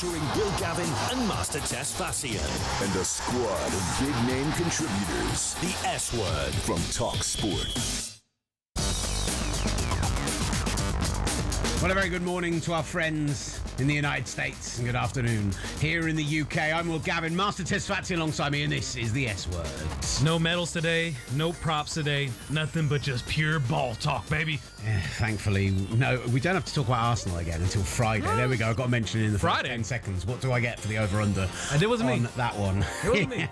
featuring Will Gavin and Master Tess Fassian. And a squad of big-name contributors. The S Word from talkSPORT. Well, a very good morning to our friends in the United States and good afternoon here in the UK. I'm Will Gavin, Master Tess Fatsian alongside me, and this is the S Word. No medals today, no props today, nothing but just pure ball talk, baby. Yeah, thankfully, no, we don't have to talk about Arsenal again until Friday. There we go. I've got to mention it in the Friday. first 10 seconds. What do I get for the over-under? And it wasn't on me. That one. It wasn't me.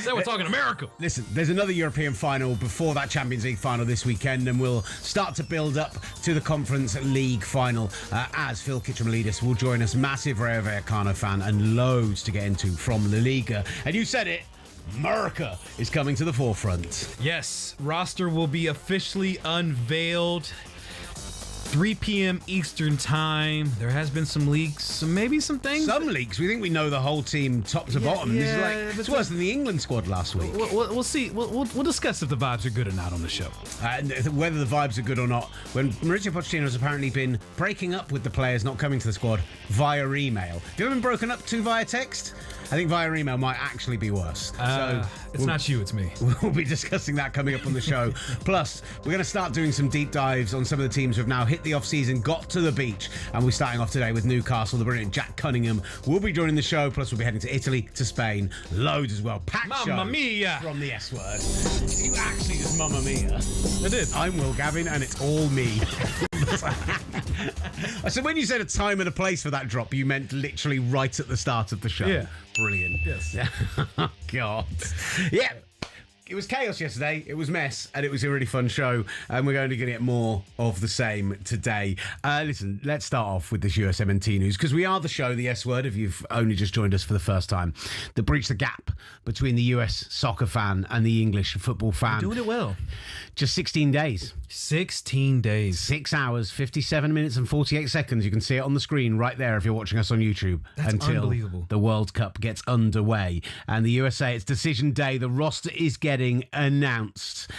So we're talking America. Listen, there's another European final before that Champions League final this weekend, and we'll start to build up to the Conference League final as Phil Kitchen-Melidis will join us. Massive Rayo Vallecano fan and loads to get into from La Liga. And you said it, America is coming to the forefront. Yes, roster will be officially unveiled 3 p.m. Eastern time. There has been some leaks, maybe some things. Some leaks. We think we know the whole team top to bottom. This is like, it's worse than the England squad last week. We'll see. We'll discuss if the vibes are good or not on the show. And whether the vibes are good or not. When Mauricio Pochettino has apparently been breaking up with the players not coming to the squad via email. Have you ever been broken up to via text? I think via email might actually be worse. It's not you, it's me. We'll be discussing that coming up on the show. Plus, we're going to start doing some deep dives on some of the teams who have now hit the off-season, got to the beach, and we're starting off today with Newcastle. The brilliant Jack Cunningham will be joining the show. Plus, we'll be heading to Italy, to Spain. Loads as well. Packed show. Mamma mia! From the S Word. You actually just Mamma mia. I did. I'm Will Gavin, and it's all me. So when you said a time and a place for that drop, you meant literally right at the start of the show. Yeah. Brilliant. Yes. Oh, God. Yeah. It was chaos yesterday, it was mess, and it was a really fun show, and we're going to get more of the same today. Listen, let's start off with this USMNT news, because we are the show, the S Word, if you've only just joined us for the first time, that breached the gap between the US soccer fan and the English football fan. Doing it well. Just 16 days. 16 days. 6 hours, 57 minutes and 48 seconds. You can see it on the screen right there if you're watching us on YouTube. That's until unbelievable. The World Cup gets underway. And the USA, it's decision day. The roster is getting announced.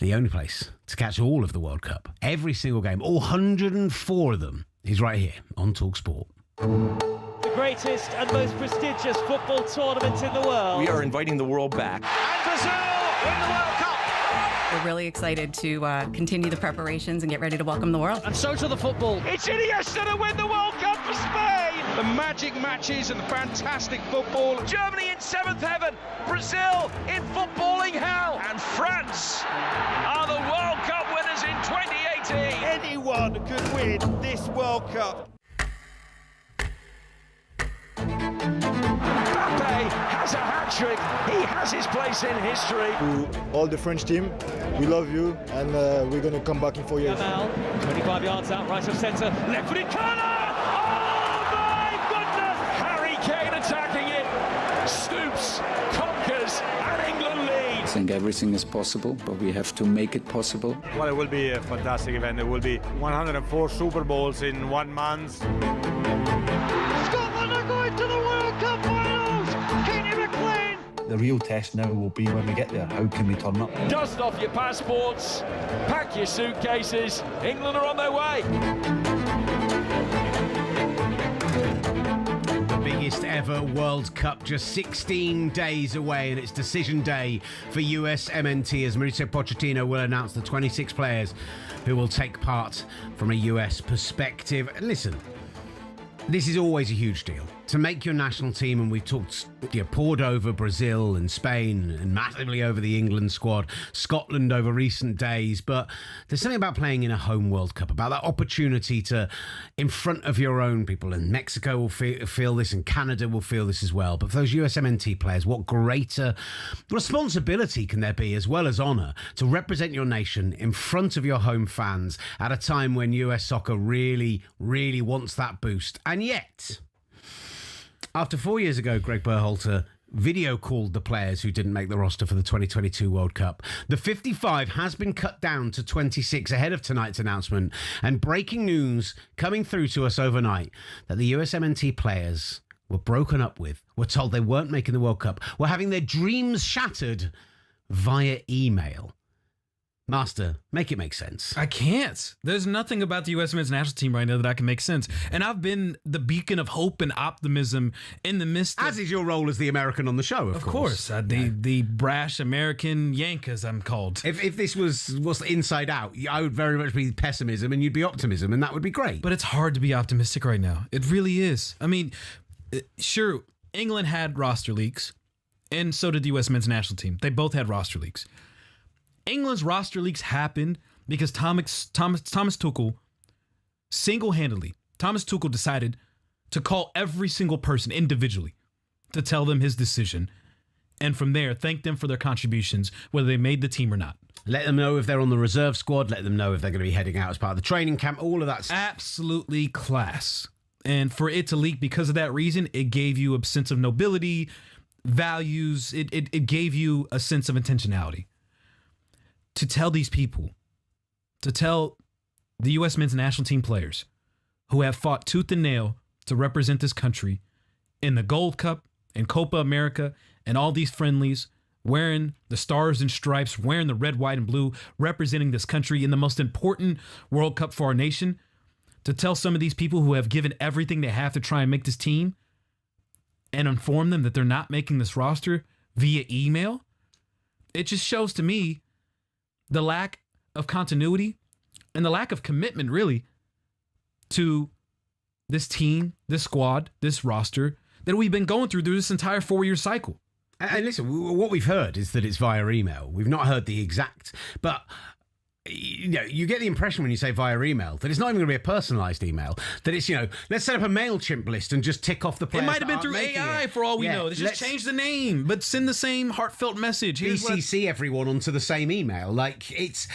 The only place to catch all of the World Cup, every single game, all 104 of them, is right here on talkSPORT. The greatest and most prestigious football tournament in the world. We are inviting the world back. And Brazil win the World Cup. We're really excited to continue the preparations and get ready to welcome the world. And so to the football. It's Iniesta to win the World Cup for Spain. The magic matches and the fantastic football. Germany in seventh heaven. Brazil in footballing hell. And France are the World Cup winners in 2018. Anyone could win this World Cup. Mbappe has a hat-trick. He has his place in history. To all the French team, we love you, and we're going to come back in 4 years. Yamal, 25 yards out, right of centre, left-footed corner! Oh my goodness! Harry Kane attacking it. Stoops, conquers, and England leads. I think everything is possible, but we have to make it possible. Well, it will be a fantastic event. There will be 104 Super Bowls in 1 month. Scotland are going to the World Cup finals! Kenny McLean! The real test now will be when we get there. How can we turn up? Dust off your passports, pack your suitcases. England are on their way. Biggest ever World Cup, just 16 days away, and it's decision day for USMNT as Mauricio Pochettino will announce the 26 players who will take part from a US perspective. Listen, this is always a huge deal. To make your national team, and we've poured over Brazil and Spain and massively over the England squad, Scotland over recent days, but there's something about playing in a home World Cup, about that opportunity to, in front of your own people, and Mexico will feel this and Canada will feel this as well. But for those USMNT players, what greater responsibility can there be, as well as honour, to represent your nation in front of your home fans at a time when US soccer really, really wants that boost. And yet, after 4 years ago, Greg Berhalter video called the players who didn't make the roster for the 2022 World Cup. The 55 has been cut down to 26 ahead of tonight's announcement, and breaking news coming through to us overnight that the USMNT players were broken up with, were told they weren't making the World Cup, were having their dreams shattered via email. Master, make it make sense. I can't. There's nothing about the U.S. men's national team right now that I can make sense. And I've been the beacon of hope and optimism in the midst of... As is your role as the American on the show, of course. The brash American Yank, as I'm called. If this was inside out, I would very much be pessimism and you'd be optimism, and that would be great. But it's hard to be optimistic right now. It really is. I mean, sure, England had roster leaks, and so did the U.S. men's national team. They both had roster leaks. England's roster leaks happened because Thomas Tuchel single-handedly, Thomas Tuchel decided to call every single person individually to tell them his decision, and from there, thank them for their contributions, whether they made the team or not. Let them know if they're on the reserve squad. Let them know if they're going to be heading out as part of the training camp. All of that stuff. Absolutely class. And for it to leak because of that reason, it gave you a sense of nobility, values. It gave you a sense of intentionality. To tell these people, to tell the U.S. men's national team players who have fought tooth and nail to represent this country in the Gold Cup and Copa America and all these friendlies, wearing the stars and stripes, wearing the red, white, and blue, representing this country in the most important World Cup for our nation, to tell some of these people who have given everything they have to try and make this team and inform them that they're not making this roster via email, it just shows to me the lack of continuity and the lack of commitment, really, to this team, this squad, this roster that we've been going through this entire 4-year cycle. And listen, what we've heard is that it's via email. We've not heard the exact, but you get the impression when you say via email that it's not even going to be a personalised email. That it's, let's set up a MailChimp list and just tick off the players. It might have been through AI for all we know. They just change the name, but send the same heartfelt message. BCC everyone onto the same email. Like, it's...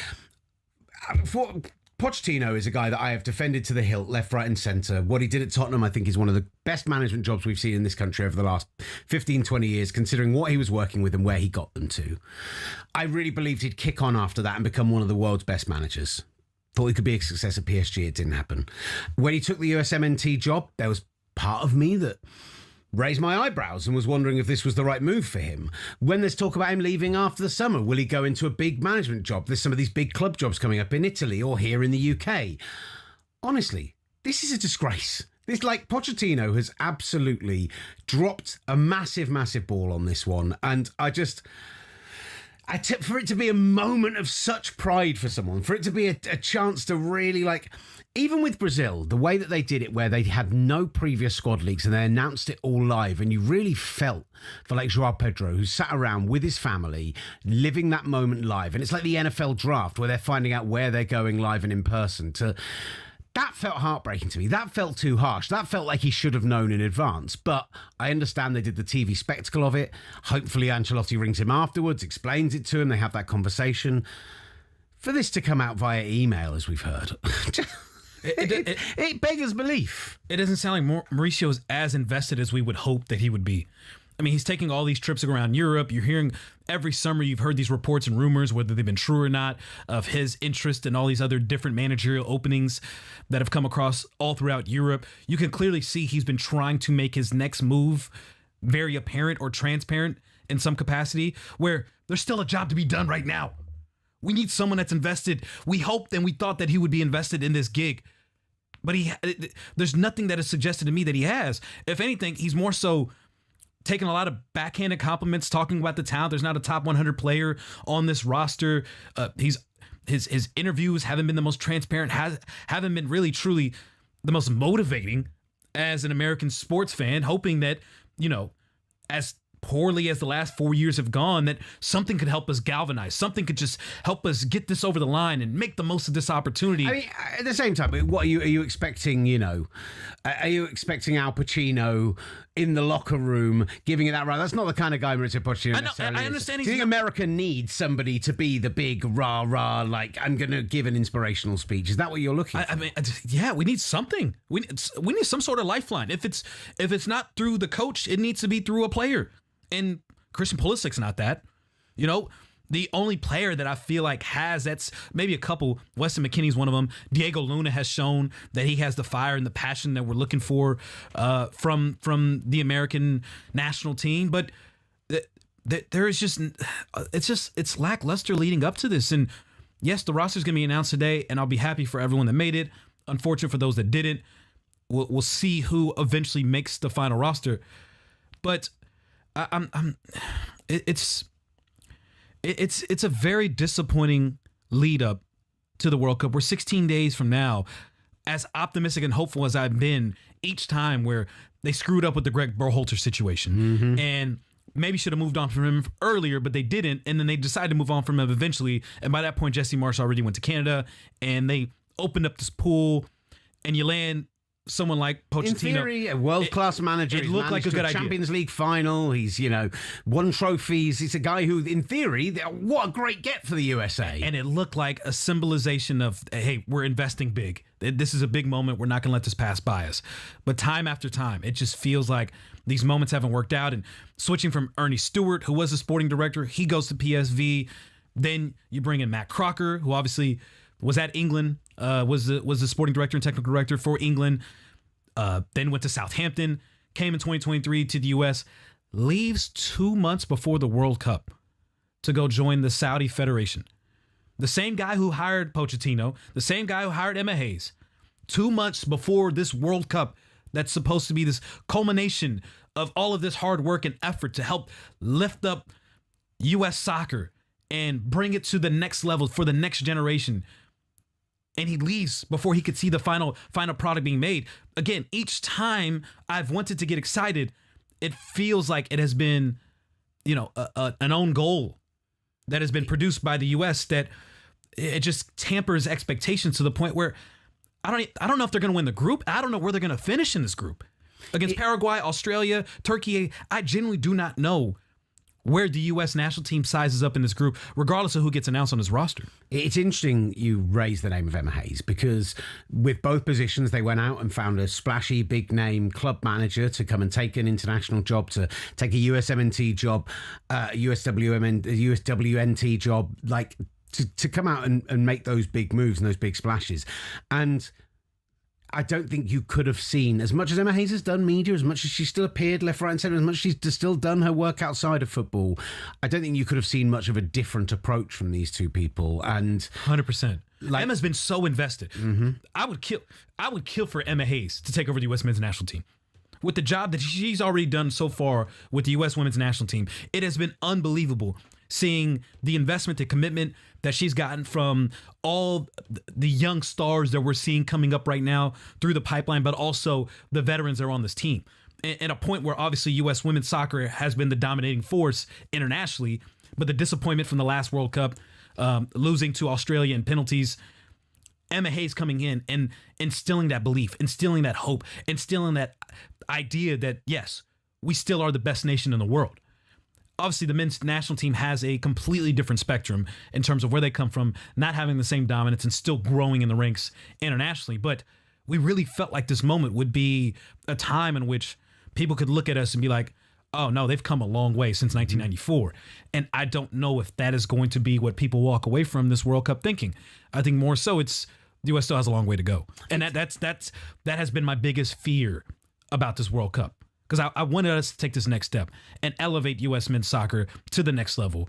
Pochettino is a guy that I have defended to the hilt, left, right and centre. What he did at Tottenham, I think, is one of the best management jobs we've seen in this country over the last 15, 20 years, considering what he was working with and where he got them to. I really believed he'd kick on after that and become one of the world's best managers. Thought he could be a success at PSG. It didn't happen. When he took the USMNT job, there was part of me that raised my eyebrows and was wondering if this was the right move for him. When there's talk about him leaving after the summer, will he go into a big management job? There's some of these big club jobs coming up in Italy or here in the UK. Honestly, this is a disgrace. This, Pochettino has absolutely dropped a massive, massive ball on this one. And for it to be a moment of such pride for someone, for it to be a chance to really, even with Brazil, the way that they did it, where they had no previous squad leaks and they announced it all live, and you really felt for Joao Pedro, who sat around with his family, living that moment live. And it's like the NFL draft, where they're finding out where they're going live and in person. That felt heartbreaking to me. That felt too harsh. That felt like he should have known in advance. But I understand they did the TV spectacle of it. Hopefully Ancelotti rings him afterwards, explains it to him, they have that conversation. For this to come out via email, as we've heard... It beggars belief. It doesn't sound like Mauricio is as invested as we would hope that he would be. I mean, he's taking all these trips around Europe. You're hearing every summer, you've heard these reports and rumors, whether they've been true or not, of his interest in all these other different managerial openings that have come across all throughout Europe. You can clearly see he's been trying to make his next move very apparent or transparent in some capacity, where there's still a job to be done right now. We need someone that's invested. We hoped and we thought that he would be invested in this gig. But there's nothing that is suggested to me that he has. If anything, he's more so taking a lot of backhanded compliments, talking about the talent. There's not a top 100 player on this roster. His interviews haven't been the most transparent, haven't been really, truly the most motivating as an American sports fan, hoping that, as poorly as the last 4 years have gone, that something could help us galvanize. Something could just help us get this over the line and make the most of this opportunity. I mean, at the same time, what are you expecting, are you expecting Al Pacino in the locker room giving it that right? That's not the kind of guy Mauricio Pochettino necessarily I understand. Do you think America needs somebody to be the big rah-rah, I'm going to give an inspirational speech? Is that what you're looking for? I mean, yeah, we need something. We need some sort of lifeline. If it's not through the coach, it needs to be through a player. And Christian Pulisic's not that. The only player that I feel like that's maybe a couple. Weston McKennie's one of them. Diego Luna has shown that he has the fire and the passion that we're looking for from the American national team. But there is it's lackluster leading up to this. And yes, the roster's going to be announced today, and I'll be happy for everyone that made it. Unfortunate for those that didn't. We'll see who eventually makes the final roster. But it's a very disappointing lead up to the World Cup. We're 16 days from now, as optimistic and hopeful as I've been each time where they screwed up with the Greg Berhalter situation. And maybe should have moved on from him earlier, but they didn't. And then they decided to move on from him eventually. And by that point, Jesse Marsh already went to Canada, and they opened up this pool, and you land someone like Pochettino. In theory, a world-class manager. It looked like a good idea. Champions League final. He's, won trophies. He's a guy who, in theory, what a great get for the USA. And it looked like a symbolization of, hey, we're investing big. This is a big moment. We're not going to let this pass by us. But time after time, it just feels like these moments haven't worked out. And switching from Ernie Stewart, who was the sporting director, he goes to PSV. Then you bring in Matt Crocker, who obviously was at England, was the sporting director and technical director for England, then went to Southampton, came in 2023 to the U.S., leaves 2 months before the World Cup to go join the Saudi Federation. The same guy who hired Pochettino, the same guy who hired Emma Hayes, 2 months before this World Cup that's supposed to be this culmination of all of this hard work and effort to help lift up U.S. soccer and bring it to the next level for the next generation. And he leaves before he could see the final product being made. Again, each time I've wanted to get excited, it feels like it has been, an own goal that has been produced by the U.S. that it just tampers expectations to the point where I don't know if they're going to win the group. I don't know where they're going to finish in this group. Against Paraguay, Australia, Turkey, I genuinely do not know where the U.S. national team sizes up in this group, regardless of who gets announced on his roster. It's interesting you raise the name of Emma Hayes, because with both positions, they went out and found a splashy, big-name club manager to come and take an international job, to take a USMNT job, USWNT job, like to come out and make those big moves and those big splashes. And I don't think you could have seen, as much as Emma Hayes has done media, as much as she's still appeared left, right and centre, as much as she's still done her work outside of football, I don't think you could have seen much of a different approach from these two people. And 100%. Emma's been so invested. I would kill for Emma Hayes to take over the U.S. men's national team. With the job that she's already done so far with the U.S. women's national team, it has been unbelievable seeing the investment, the commitment that she's gotten from all the young stars that we're seeing coming up right now through the pipeline, but also the veterans that are on this team. And a point where obviously U.S. women's soccer has been the dominating force internationally, but the disappointment from the last World Cup, losing to Australia in penalties, Emma Hayes coming in and instilling that belief, instilling that hope, instilling that idea that, yes, we still are the best nation in the world. Obviously, the men's national team has a completely different spectrum in terms of where they come from, not having the same dominance and still growing in the ranks internationally. But we really felt like this moment would be a time in which people could look at us and be like, oh, no, they've come a long way since 1994. And I don't know if that is going to be what people walk away from this World Cup thinking. I think more so it's the U.S. still has a long way to go. And that has been my biggest fear about this World Cup. Because I wanted us to take this next step and elevate U.S. men's soccer to the next level.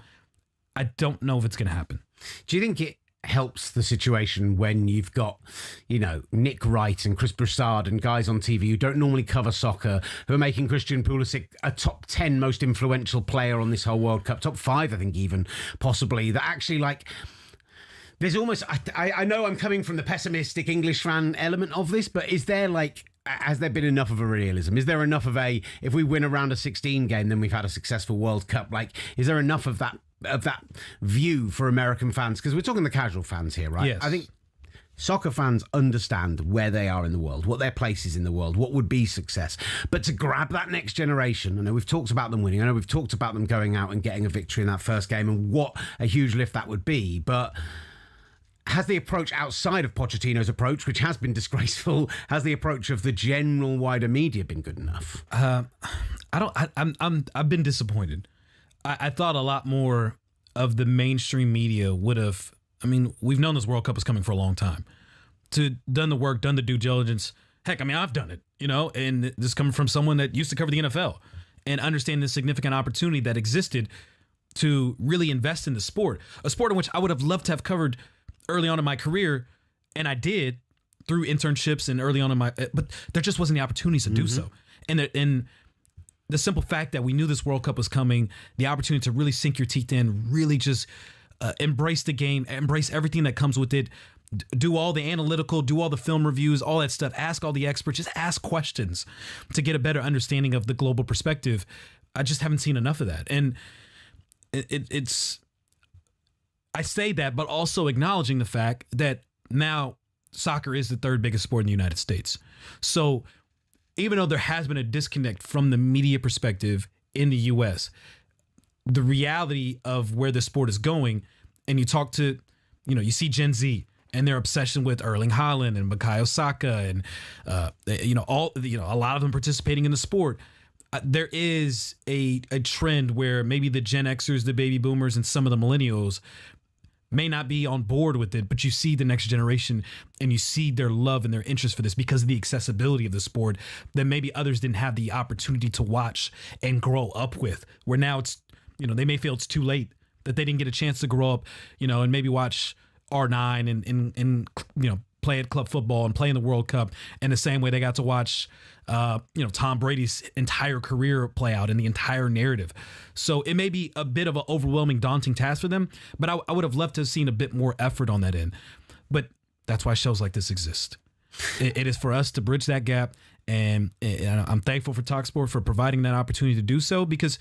I don't know if it's going to happen. Do you think it helps the situation when you've got, Nick Wright and Chris Broussard and guys on TV who don't normally cover soccer, who are making Christian Pulisic a top 10 most influential player on this whole World Cup, top 5, I think even, possibly, that actually, there's almost, I know I'm coming from the pessimistic English fan element of this, but is there has there been enough of a realism? Is there enough of if we win a round of 16 game, then we've had a successful World Cup? Is there enough of that view for American fans? Because we're talking the casual fans here, right? Yes. I think soccer fans understand where they are in the world, what their place is in the world, what would be success. But to grab that next generation, I know we've talked about them winning, I know we've talked about them going out and getting a victory in that first game and what a huge lift that would be, but has the approach outside of Pochettino's approach, which has been disgraceful, has the approach of the general wider media been good enough? I've been disappointed. I thought a lot more of the mainstream media would have. I mean, we've known this World Cup is coming for a long time. Done the work, done the due diligence. Heck, I mean, I've done it, and this is coming from someone that used to cover the NFL and understand the significant opportunity that existed to really invest in the sport, a sport in which I would have loved to have covered early on in my career, and I did through internships and early on in my, but there just wasn't the opportunities to do so. And the simple fact that we knew this World Cup was coming, the opportunity to really sink your teeth in, really just embrace the game, embrace everything that comes with it, do all the analytical, do all the film reviews, all that stuff, ask all the experts, just ask questions to get a better understanding of the global perspective. I just haven't seen enough of that. And it's I say that, but also acknowledging the fact that now soccer is the third biggest sport in the United States. So even though there has been a disconnect from the media perspective in the U.S., the reality of where the sport is going, and you talk to, you see Gen Z and their obsession with Erling Haaland and Bukayo Saka and, a lot of them participating in the sport. There is a trend where maybe the Gen Xers, the baby boomers, and some of the millennials may not be on board with it, but you see the next generation and you see their love and their interest for this because of the accessibility of the sport that maybe others didn't have the opportunity to watch and grow up with, where now it's, they may feel it's too late, that they didn't get a chance to grow up, and maybe watch R9 and play at club football and play in the World Cup in the same way they got to watch, Tom Brady's entire career play out in the entire narrative. So it may be a bit of an overwhelming, daunting task for them, but I would have loved to have seen a bit more effort on that end. But that's why shows like this exist. It is for us to bridge that gap, and I'm thankful for talkSPORT for providing that opportunity to do so, because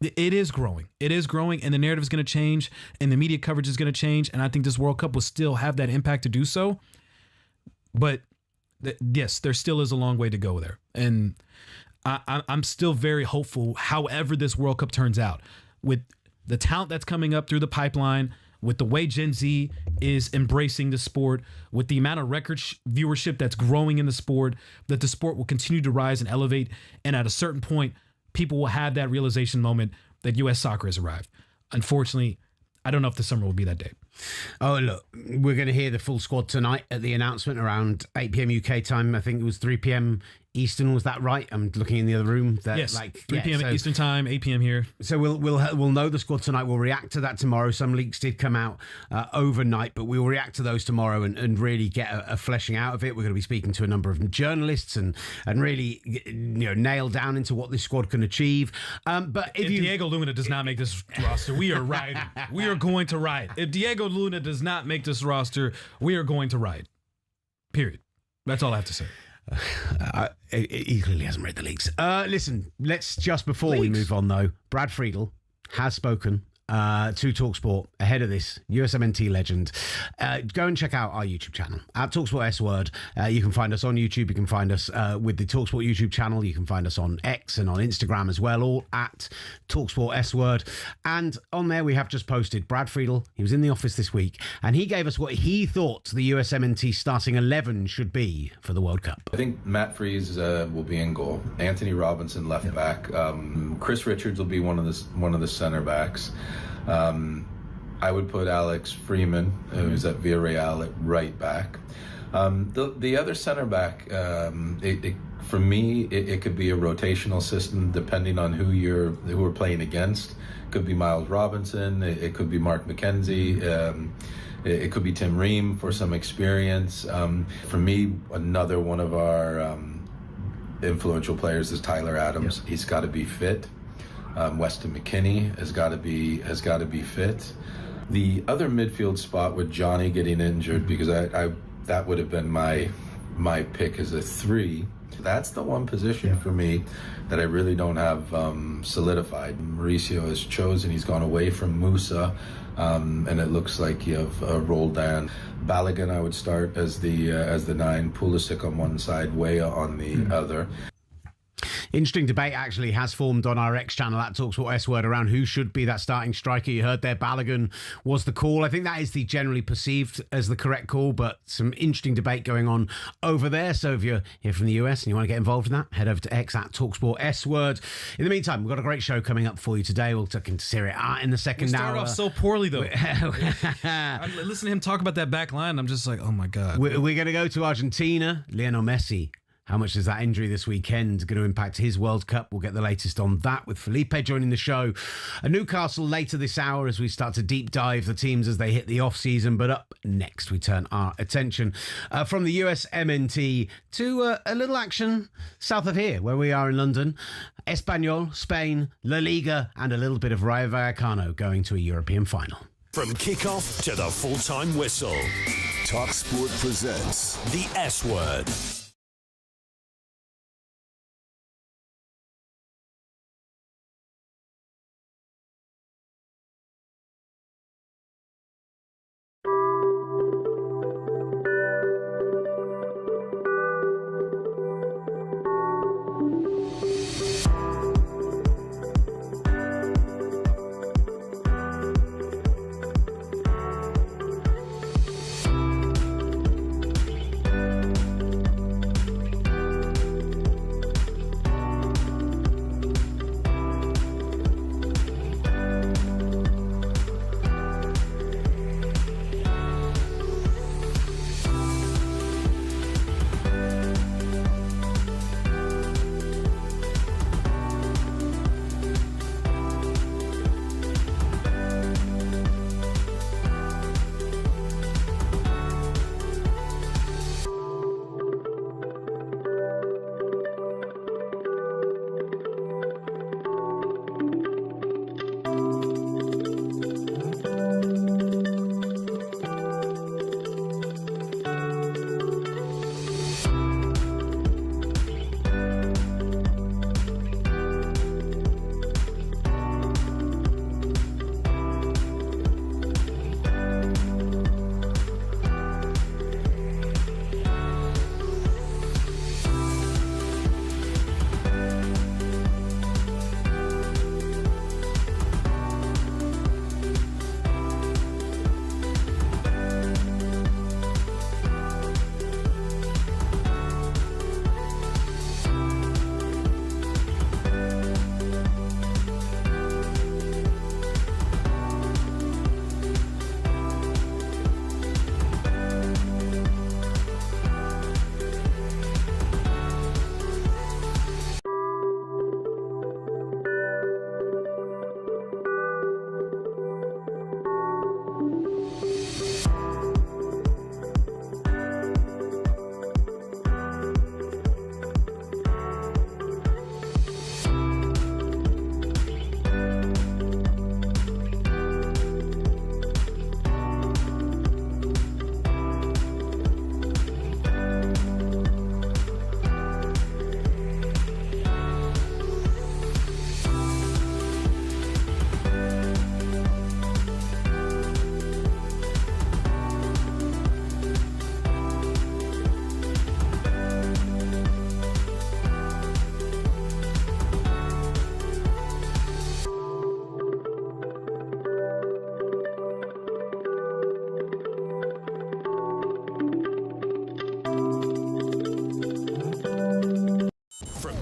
it is growing. It is growing, and the narrative is going to change, and the media coverage is going to change, and I think this World Cup will still have that impact to do so. But yes, there still is a long way to go there. And I'm still very hopeful, however this World Cup turns out, with the talent that's coming up through the pipeline, with the way Gen Z is embracing the sport, with the amount of record viewership that's growing in the sport, that the sport will continue to rise and elevate. And at a certain point, people will have that realization moment that U.S. soccer has arrived. Unfortunately, I don't know if the summer will be that day. Oh, look, we're going to hear the full squad tonight at the announcement around 8 p.m. UK time. I think it was 3 p.m. Eastern. Was that right? I'm looking in the other room. Yes, 3 p.m. Eastern time, 8 p.m. here. So we'll know the squad tonight. We'll react to that tomorrow. Some leaks did come out overnight, but we'll react to those tomorrow and really get a fleshing out of it. We're going to be speaking to a number of journalists and really nail down into what this squad can achieve. But if Diego Luna does not make this roster, we are riding. We are going to ride. If Diego Luna does not make this roster, we are going to ride. Period. That's all I have to say. He clearly hasn't read the leaks. Listen, let's just before we move on though, Brad Friedel has spoken to talkSPORT ahead of this USMNT legend. Go and check out our YouTube channel at talkSPORT S Word. You can find us on YouTube. You can find us with the talkSPORT YouTube channel. You can find us on X and on Instagram as well, all at talkSPORT S Word. And on there we have just posted Brad Friedel. He was in the office this week and he gave us what he thought the USMNT starting 11 should be for the World Cup. I think Matt Freese will be in goal. Anthony Robinson left back. Chris Richards will be one of the center backs. I would put Alex Freeman, who's at Villarreal, at right back. The other center back, for me, it could be a rotational system depending on who we're playing against. It could be Miles Robinson. It could be Mark McKenzie. It could be Tim Ream for some experience. For me, another one of our influential players is Tyler Adams. Yep. He's got to be fit. Weston McKennie has got to be fit. The other midfield spot with Johnny getting injured, because that would have been my pick as a 3. That's the one position for me that I really don't have solidified. Mauricio has chosen. He's gone away from Musa, and it looks like you have Roldan. Balogun I would start as the 9. Pulisic on one side, Weah on the other. Interesting debate actually has formed on our X channel at talkSPORT S Word around who should be that starting striker. You heard there, Balogun was the call. I think that is the generally perceived as the correct call, but some interesting debate going on over there. So if you're here from the US and you want to get involved in that, head over to X at talkSPORT S Word. In the meantime, we've got a great show coming up for you today. We'll talk into Serie A in the second hour. We started off so poorly though. I listen to him talk about that back line. I'm just like, oh my God. We're going to go to Argentina. Lionel Messi How much is that injury this weekend going to impact his World Cup? We'll get the latest on that with Felipe joining the show. Newcastle later this hour as we start to deep dive the teams as they hit the off-season. But up next, we turn our attention from the US MNT to a little action south of here, where we are in London. Espanyol, Spain, La Liga, and a little bit of Rayo Vallecano going to a European final. From kickoff to the full-time whistle, talkSPORT presents the S Word.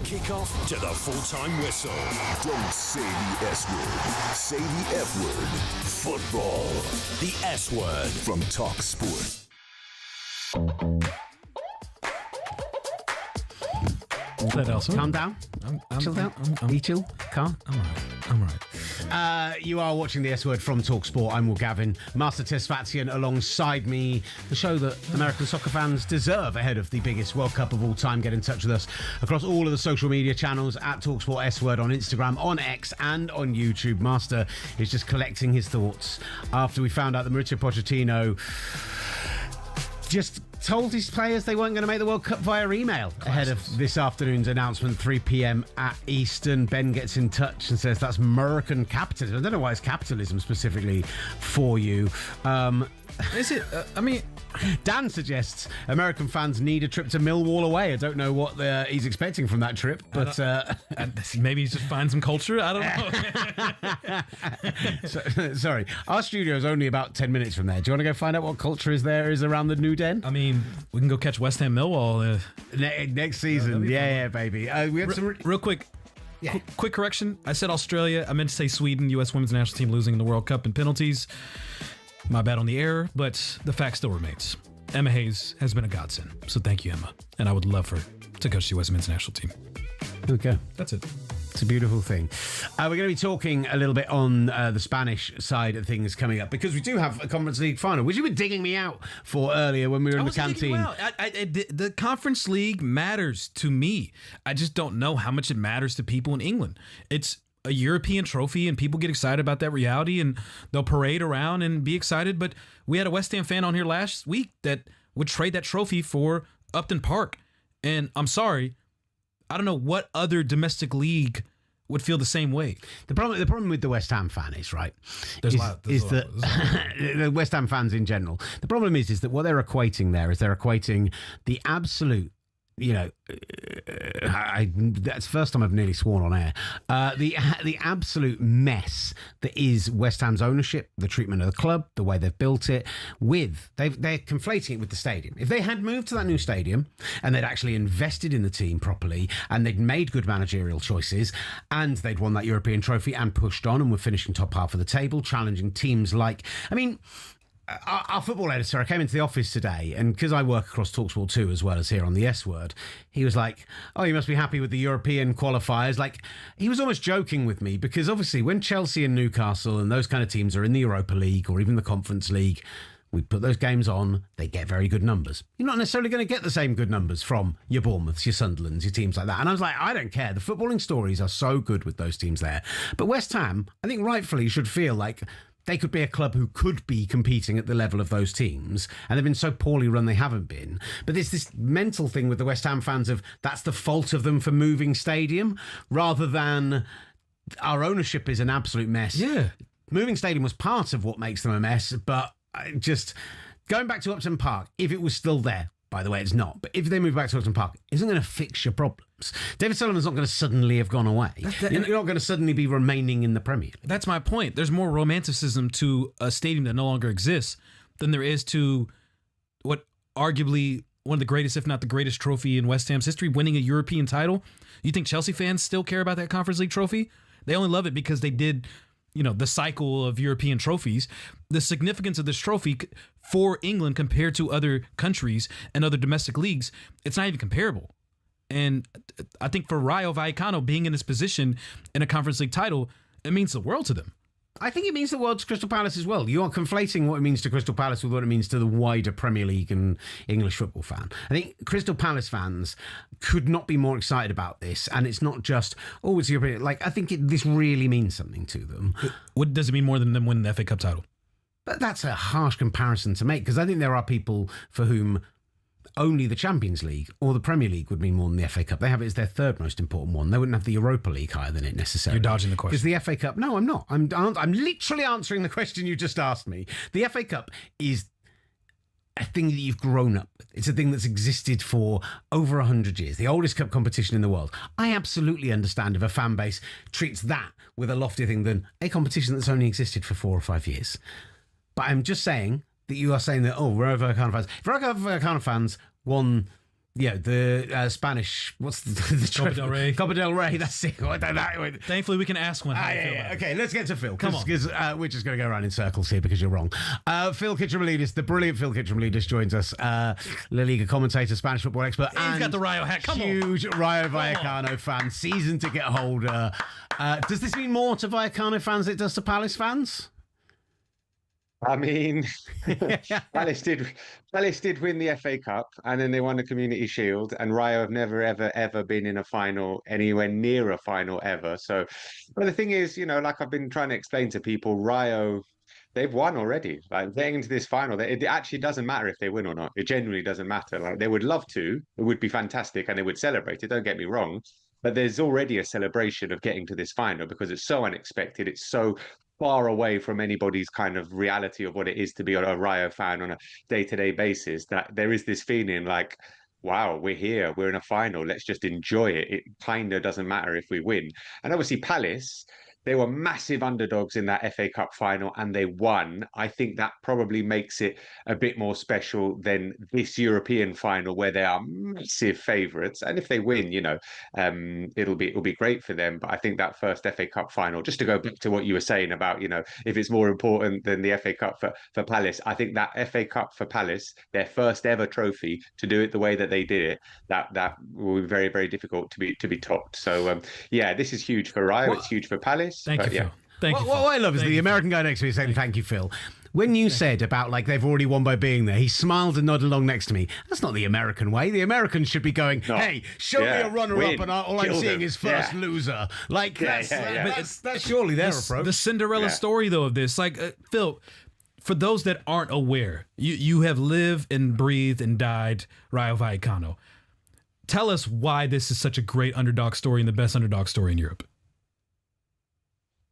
Kickoff to the full-time whistle. Don't say the S word. Say the F word. Football. The S word. From talkSPORT. That also. Calm down. Chill out. Be chill. Calm. I'm all right. You are watching the S Word from talkSPORT. I'm Will Gavin, Master Tesfatian alongside me. The show that American soccer fans deserve ahead of the biggest World Cup of all time. Get in touch with us across all of the social media channels at talkSPORT S Word on Instagram, on X, and on YouTube. Master is just collecting his thoughts after we found out that Mauricio Pochettino just told his players they weren't going to make the World Cup via email ahead of this afternoon's announcement, 3 p.m. at Eastern. Ben gets in touch and says that's American capitalism. I don't know why it's capitalism specifically for you. Is it? Dan suggests American fans need a trip to Millwall away. I don't know what he's expecting from that trip, but maybe he's just find some culture. I don't know. Sorry, our studio is only about 10 minutes from there. Do you want to go find out what culture is around the new den? I mean, we can go catch West Ham Millwall next season. Yeah, baby. We had some real quick. Yeah. Quick correction. I said Australia. I meant to say Sweden. U.S. women's national team losing in the World Cup in penalties. My bad on the air, but the fact still remains. Emma Hayes has been a godsend. So thank you, Emma. And I would love for to coach the U.S. men's national team. There we go. That's it. It's a beautiful thing. We're going to be talking a little bit on the Spanish side of things coming up, because we do have a Conference League final, which you were digging me out for earlier when we were in the canteen. The Conference League matters to me. I just don't know how much it matters to people in England. It's a European trophy, and people get excited about that reality, and they'll parade around and be excited. But we had a West Ham fan on here last week that would trade that trophy for Upton Park. And I'm sorry, I don't know what other domestic league would feel the same way. The problem with the West Ham fan is, right, There's the West Ham fans in general. The problem is that what they're equating there is they're equating the absolute, that's the first time I've nearly sworn on air. The absolute mess that is West Ham's ownership, the treatment of the club, the way they've built it, they're conflating it with the stadium. If they had moved to that new stadium and they'd actually invested in the team properly and they'd made good managerial choices and they'd won that European trophy and pushed on and were finishing top half of the table, challenging teams like, our football editor, I came into the office today, and because I work across talkSPORT 2 as well as here on the S Word, he was like, oh, you must be happy with the European qualifiers. Like, he was almost joking with me, because obviously when Chelsea and Newcastle and those kind of teams are in the Europa League or even the Conference League, we put those games on, they get very good numbers. You're not necessarily going to get the same good numbers from your Bournemouths, your Sunderlands, your teams like that. And I was like, I don't care. The footballing stories are so good with those teams there. But West Ham, I think rightfully should feel like they could be a club who could be competing at the level of those teams, and they've been so poorly run they haven't been. But there's this mental thing with the West Ham fans of that's the fault of them for moving stadium, rather than our ownership is an absolute mess. Yeah. Moving stadium was part of what makes them a mess, but just going back to Upton Park, if it was still there, by the way, it's not. But if they move back to Upton Park, it isn't going to fix your problems. David Sullivan's not going to suddenly have gone away. You're not going to suddenly be remaining in the Premier League. That's my point. There's more romanticism to a stadium that no longer exists than there is to what arguably one of the greatest, if not the greatest trophy in West Ham's history, winning a European title. You think Chelsea fans still care about that Conference League trophy? They only love it because they did, the cycle of European trophies. The significance of this trophy for England compared to other countries and other domestic leagues, it's not even comparable. And I think for Rayo Vallecano being in this position in a Conference League title, it means the world to them. I think it means the world to Crystal Palace as well. You are conflating what it means to Crystal Palace with what it means to the wider Premier League and English football fan. I think Crystal Palace fans could not be more excited about this. And it's not just, oh, it's European. Like, I think this really means something to them. What does it mean more than them winning the FA Cup title? But that's a harsh comparison to make, because I think there are people for whom only the Champions League or the Premier League would mean more than the FA Cup. They have it as their third most important one. They wouldn't have the Europa League higher than it necessarily. You're dodging the question. Because the FA Cup... No, I'm not. I'm literally answering the question you just asked me. The FA Cup is a thing that you've grown up with. It's a thing that's existed for over 100 years. The oldest cup competition in the world. I absolutely understand if a fan base treats that with a loftier thing than a competition that's only existed for 4 or 5 years. But I'm just saying that you are saying that, Rayo Vallecano fans... If Rayo Vallecano fans won... the Spanish, what's the Copa del Rey. Copa del Rey, that's it. Thankfully, we can ask one. Okay, let's get to Phil. Come on. Because we're just going to go around in circles here because you're wrong. Phil Kitchen-Melidis, the brilliant Phil Kitchen-Melidis joins us. La Liga commentator, Spanish football expert. He's got the Rayo hat. Come on. Huge Rayo Vallecano fan, season ticket holder. Does this mean more to Vallecano fans than it does to Palace fans? I mean, Palace did win the FA Cup, and then they won the Community Shield, and Rayo have never, ever, ever been in a final, anywhere near a final ever. So, but the thing is, like I've been trying to explain to people, Rayo, they've won already. Like, getting into this final, it actually doesn't matter if they win or not. It genuinely doesn't matter. Like, they would love to. It would be fantastic, and they would celebrate it. Don't get me wrong. But there's already a celebration of getting to this final because it's so unexpected. It's so far away from anybody's kind of reality of what it is to be a Rayo fan on a day-to-day basis, that there is this feeling like, wow, we're here, we're in a final, let's just enjoy it. It kind of doesn't matter if we win. And obviously Palace, they were massive underdogs in that FA Cup final and they won. I think that probably makes it a bit more special than this European final where they are massive favourites. And if they win, it'll be great for them. But I think that first FA Cup final, just to go back to what you were saying about, if it's more important than the FA Cup for Palace, I think that FA Cup for Palace, their first ever trophy, to do it the way that they did it, that will be very, very difficult to be topped. So yeah, this is huge for Rio. It's huge for Palace. Thank you, Phil. Thank you. What I love is the American guy next to me saying, thank you, Phil. When you said about like they've already won by being there, he smiled and nodded along next to me. That's not the American way. The Americans should be going, hey, show me a runner-up and all I'm seeing is first loser. Like, that's surely their approach. The Cinderella story, though, of this. Like, Phil, for those that aren't aware, you have lived and breathed and died Rayo Vallecano. Tell us why this is such a great underdog story and the best underdog story in Europe.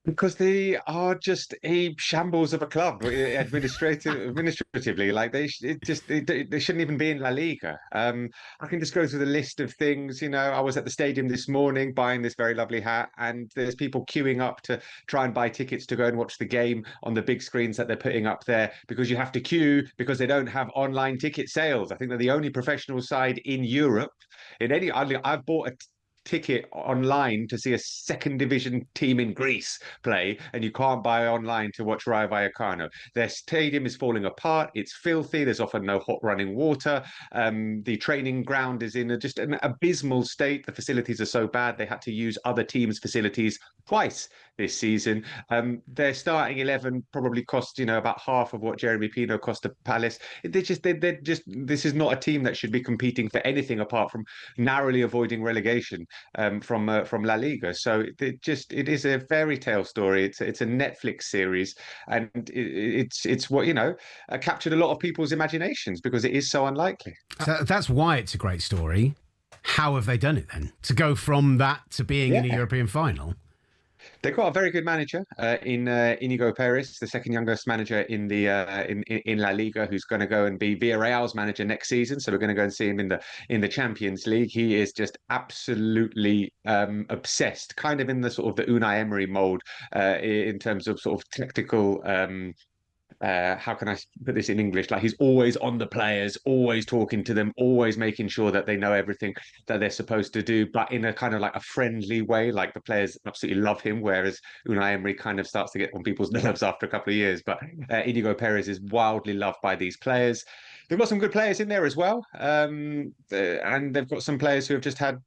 Because they are just a shambles of a club administratively. Like they shouldn't even be in La Liga. I can just go through the list of things. I was at the stadium this morning buying this very lovely hat, and there's people queuing up to try and buy tickets to go and watch the game on the big screens that they're putting up there, because you have to queue because they don't have online ticket sales. I think they're the only professional side in Europe. I've bought a ticket online to see a second division team in Greece play, and you can't buy online to watch Rayo Vallecano. Their stadium is falling apart. It's filthy. There's often no hot running water. The training ground is in just an abysmal state. The facilities are so bad they had to use other teams' facilities twice this season. Their starting 11 probably cost about half of what Jeremy Pino cost to Palace. This is not a team that should be competing for anything apart from narrowly avoiding relegation from La Liga. So it is a fairy tale story. It's a Netflix series, and it's what captured a lot of people's imaginations because it is so unlikely. So that's why it's a great story. How have they done it then to go from that to being in a European final? They've got a very good manager in Inigo Perez, the second youngest manager in the in La Liga, who's going to go and be Villarreal's manager next season. So we're going to go and see him in the Champions League. He is just absolutely obsessed, kind of in the sort of the Unai Emery mold in terms of sort of tactical. How can I put this in English? Like, he's always on the players, always talking to them, always making sure that they know everything that they're supposed to do, but in a kind of like a friendly way. Like, the players absolutely love him, whereas Unai Emery kind of starts to get on people's nerves after a couple of years. But Inigo Perez is wildly loved by these players. They've got some good players in there as well. And they've got some players who have just had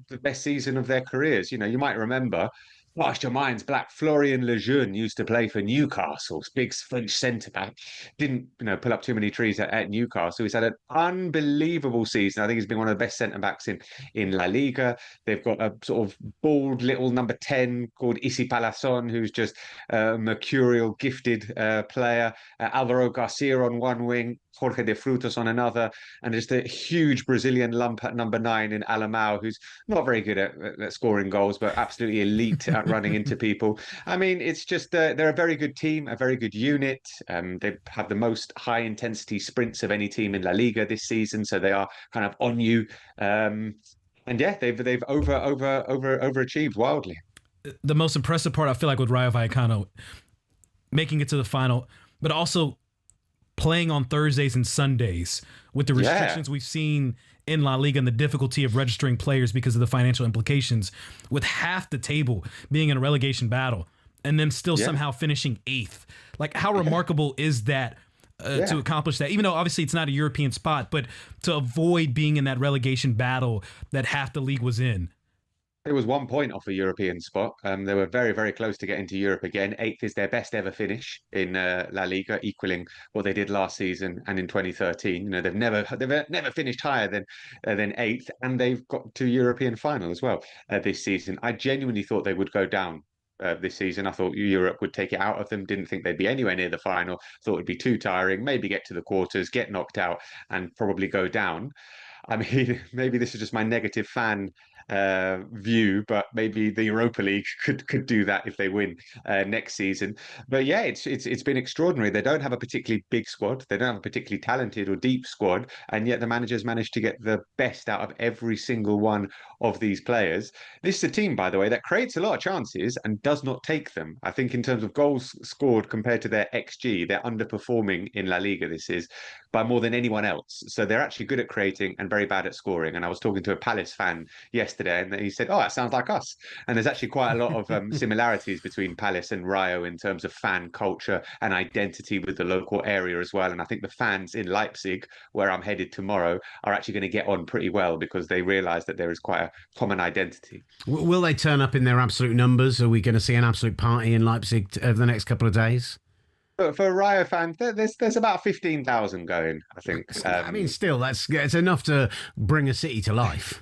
the best season of their careers. You might remember, Blast your minds black. Florian Lejeune used to play for Newcastle, big French centre-back. Didn't, pull up too many trees at Newcastle. He's had an unbelievable season. I think he's been one of the best centre-backs in La Liga. They've got a sort of bald little number 10 called Issy Palazón, who's just a mercurial, gifted player. Alvaro Garcia on one wing, Jorge de Frutos on another, and just a huge Brazilian lump at number 9 in Alamao, who's not very good at scoring goals, but absolutely elite at running into people. I mean, it's just they're a very good team, a very good unit. They have the most high-intensity sprints of any team in La Liga this season, so they are kind of on you. And yeah, they've overachieved wildly. The most impressive part, I feel like, with Rayo Vallecano making it to the final, but also playing on Thursdays and Sundays with the restrictions we've seen in La Liga and the difficulty of registering players because of the financial implications, with half the table being in a relegation battle and then still somehow finishing 8th. Like, how remarkable is that to accomplish that? Even though obviously it's not a European spot, but to avoid being in that relegation battle that half the league was in. It was 1 point off a European spot. They were very, very close to getting to Europe again. 8th is their best ever finish in La Liga, equaling what they did last season and in 2013. They've never finished higher than 8th, and they've got to European final as well this season. I genuinely thought they would go down this season. I thought Europe would take it out of them. Didn't think they'd be anywhere near the final. Thought it'd be too tiring. Maybe get to the quarters, get knocked out, and probably go down. I mean, maybe this is just my negative fan view, but maybe the Europa League could do that if they win next season. But yeah, it's been extraordinary. They don't have a particularly big squad. They don't have a particularly talented or deep squad, and yet the managers managed to get the best out of every single one of these players. This is a team, by the way, that creates a lot of chances and does not take them. I think in terms of goals scored compared to their XG, they're underperforming in La Liga. This is by more than anyone else. So they're actually good at creating and very bad at scoring. And I was talking to a Palace fan yesterday, and he said, "Oh, that sounds like us." And there's actually quite a lot of similarities between Palace and Rayo in terms of fan culture and identity with the local area as well. And I think the fans in Leipzig, where I'm headed tomorrow, are actually going to get on pretty well because they realise that there is quite a common identity. Will they turn up in their absolute numbers? Are we going to see an absolute party in Leipzig over the next couple of days? For Rayo fans, there's about 15,000 going, I think. I mean, still, it's enough to bring a city to life.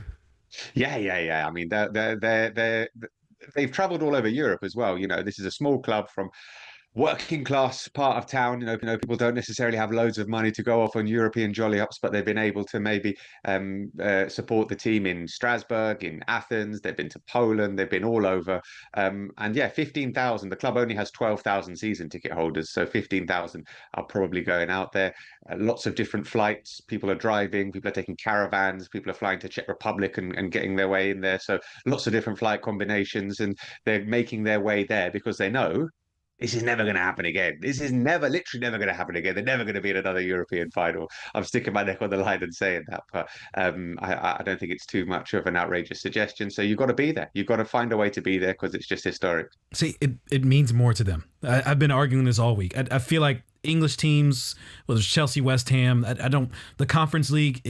Yeah. I mean, they've travelled all over Europe as well. You know, this is a small club from working class part of town. You know, people don't necessarily have loads of money to go off on European jolly ups, but they've been able to maybe support the team in Strasbourg, in Athens. They've been to Poland. They've been all over. And yeah, 15,000. The club only has 12,000 season ticket holders, so 15,000 are probably going out there. Lots of different flights. People are driving. People are taking caravans. People are flying to Czech Republic and getting their way in there. So lots of different flight combinations, and they're making their way there because they know this is never going to happen again. This is literally never going to happen again. They're never going to be in another European final. I'm sticking my neck on the line and saying that, but I don't think it's too much of an outrageous suggestion. So you've got to be there. You've got to find a way to be there because it's just historic. See, it means more to them. I've been arguing this all week. I feel like English teams, whether it's Chelsea, West Ham, I don't. The Conference League,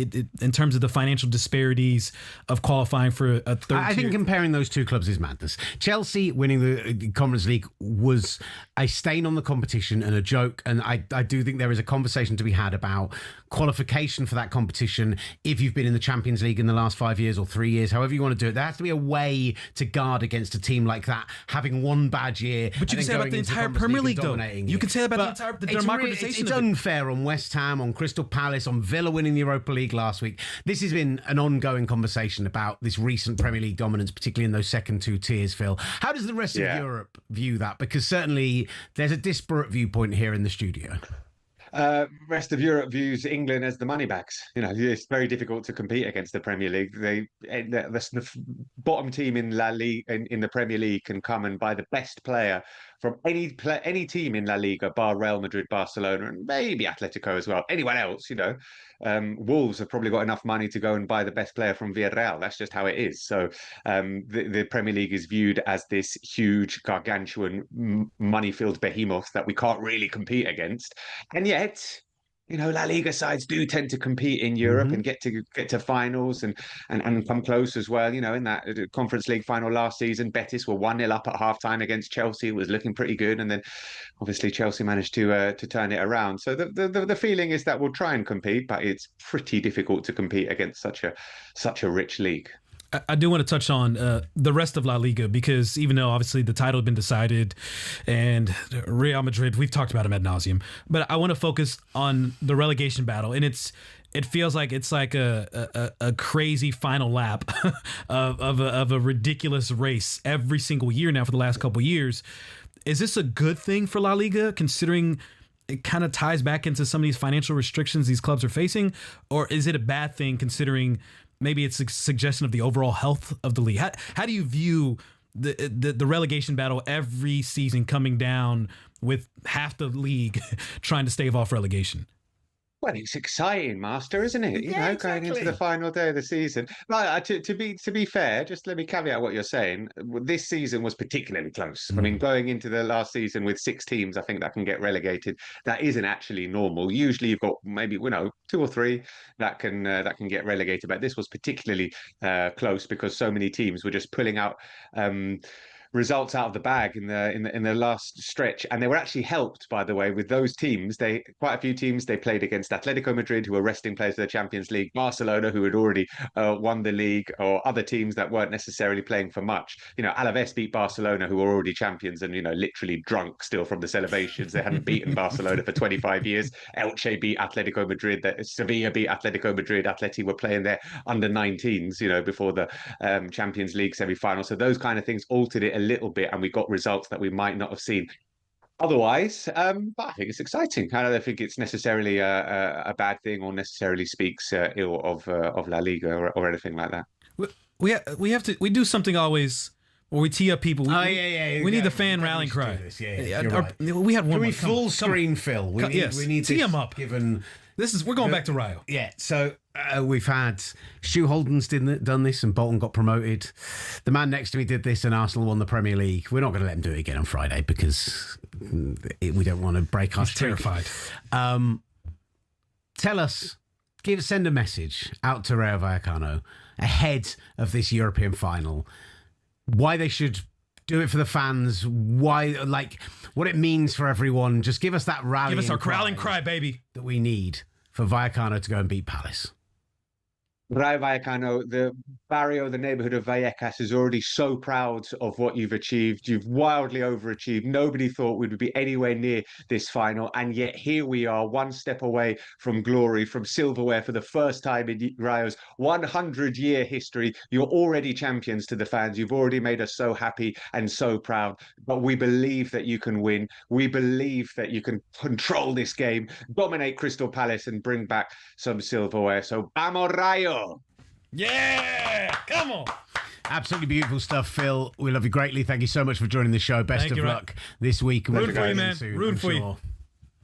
in terms of the financial disparities of qualifying for a third. I think comparing those two clubs is madness. Chelsea winning the Conference League was a stain on the competition and a joke, and I do think there is a conversation to be had about qualification for that competition if you've been in the Champions League in the last 5 years or 3 years, however you want to do it. There has to be a way to guard against a team like that having one bad year. But you can say about the entire Premier League, though. You can say about the democratization. It's unfair on West Ham, on Crystal Palace, on Villa winning the Europa League last week. This has been an ongoing conversation about this recent Premier League dominance, particularly in those second two tiers, Phil. How does the rest of Europe view that? Because certainly there's a disparate viewpoint here in the studio. Rest of Europe views England as the money bags. You know, it's very difficult to compete against the Premier League. The bottom team in La Liga in the Premier League can come and buy the best player from any team in La Liga, bar Real Madrid, Barcelona, and maybe Atletico as well. Anyone else, you know, Wolves have probably got enough money to go and buy the best player from Villarreal. That's just how it is. So the Premier League is viewed as this huge, gargantuan, money-filled behemoth that we can't really compete against, and yet, you know, La Liga sides do tend to compete in Europe and get to finals and come close as well. You know, in that Conference League final last season, Betis were 1-0 up at half-time against Chelsea. It was looking pretty good, and then obviously Chelsea managed to turn it around. So the feeling is that we'll try and compete, but it's pretty difficult to compete against such a rich league. I do want to touch on the rest of La Liga, because even though obviously the title had been decided and Real Madrid, we've talked about them ad nauseum, but I want to focus on the relegation battle. And it feels like it's like a crazy final lap of a ridiculous race every single year now for the last couple of years. Is this a good thing for La Liga, considering it kind of ties back into some of these financial restrictions these clubs are facing? Or is it a bad thing, considering maybe it's a suggestion of the overall health of the league? How do you view the relegation battle every season coming down with half the league trying to stave off relegation? Well, it's exciting, Master, isn't it? You know, exactly. Going into the final day of the season. But to be fair, just let me caveat what you're saying. This season was particularly close. I mean, going into the last season with 6 teams, I think that can get relegated. That isn't actually normal. Usually, you've got maybe 2 or 3 that can get relegated. But this was particularly close because so many teams were just pulling out results out of the bag in the last stretch, and they were actually helped, by the way, with those teams. Quite a few teams they played against Atletico Madrid, who were resting players of the Champions League, Barcelona, who had already won the league, or other teams that weren't necessarily playing for much. Alaves beat Barcelona, who were already champions and literally drunk still from the celebrations. They hadn't beaten Barcelona for 25 years. Elche beat Atletico Madrid. Sevilla beat Atletico Madrid. Atleti were playing their under 19s, before the Champions League semi-final. So those kind of things altered it a little bit, and we got results that we might not have seen otherwise. But I think it's exciting. I don't think it's necessarily a bad thing or necessarily speaks ill of La Liga or anything like that. We do something always where we tee up people. We need the fan rallying cry. Right. We had one. Can we full screen, Phil? We need tee them up. Given we're going back to Rayo. Yeah. So we've had Stu Holden's done this, and Bolton got promoted. The man next to me did this, and Arsenal won the Premier League. We're not going to let him do it again on Friday because we don't want to break our streak. Terrified. Send a message out to Rayo Vallecano ahead of this European final. Why they should do it for the fans, what it means for everyone. Just give us that rally. Give us our rallying cry, baby, that we need for Vallecano to go and beat Palace. Rayo Vallecano, the barrio, the neighborhood of Vallecas is already so proud of what you've achieved. You've wildly overachieved. Nobody thought we would be anywhere near this final. And yet here we are, one step away from glory, from silverware for the first time in Rayo's 100-year history. You're already champions to the fans. You've already made us so happy and so proud. But we believe that you can win. We believe that you can control this game, dominate Crystal Palace, and bring back some silverware. So, vamos Rayo! Yeah, come on. Absolutely beautiful stuff, Phil. We love you greatly. Thank you so much for joining the show. Best of luck this week. Rooting for you, man. Rooting for you.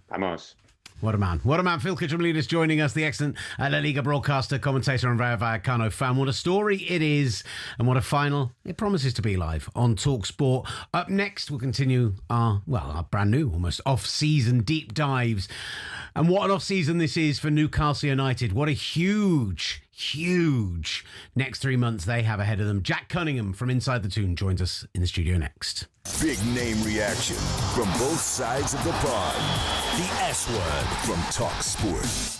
Vamos. What a man. What a man. Phil Kitchamleadis joining us, the excellent La Liga broadcaster, commentator, and Rayo Vallecano fan. What a story it is, and what a final it promises to be live on talkSPORT. Up next, we'll continue our brand new, almost off-season deep dives. And what an off-season this is for Newcastle United. What a huge next 3 months they have ahead of them. Jack Cunningham from Inside the Toon joins us in the studio next. Big name reaction from both sides of the pond. The S Word from talkSPORT.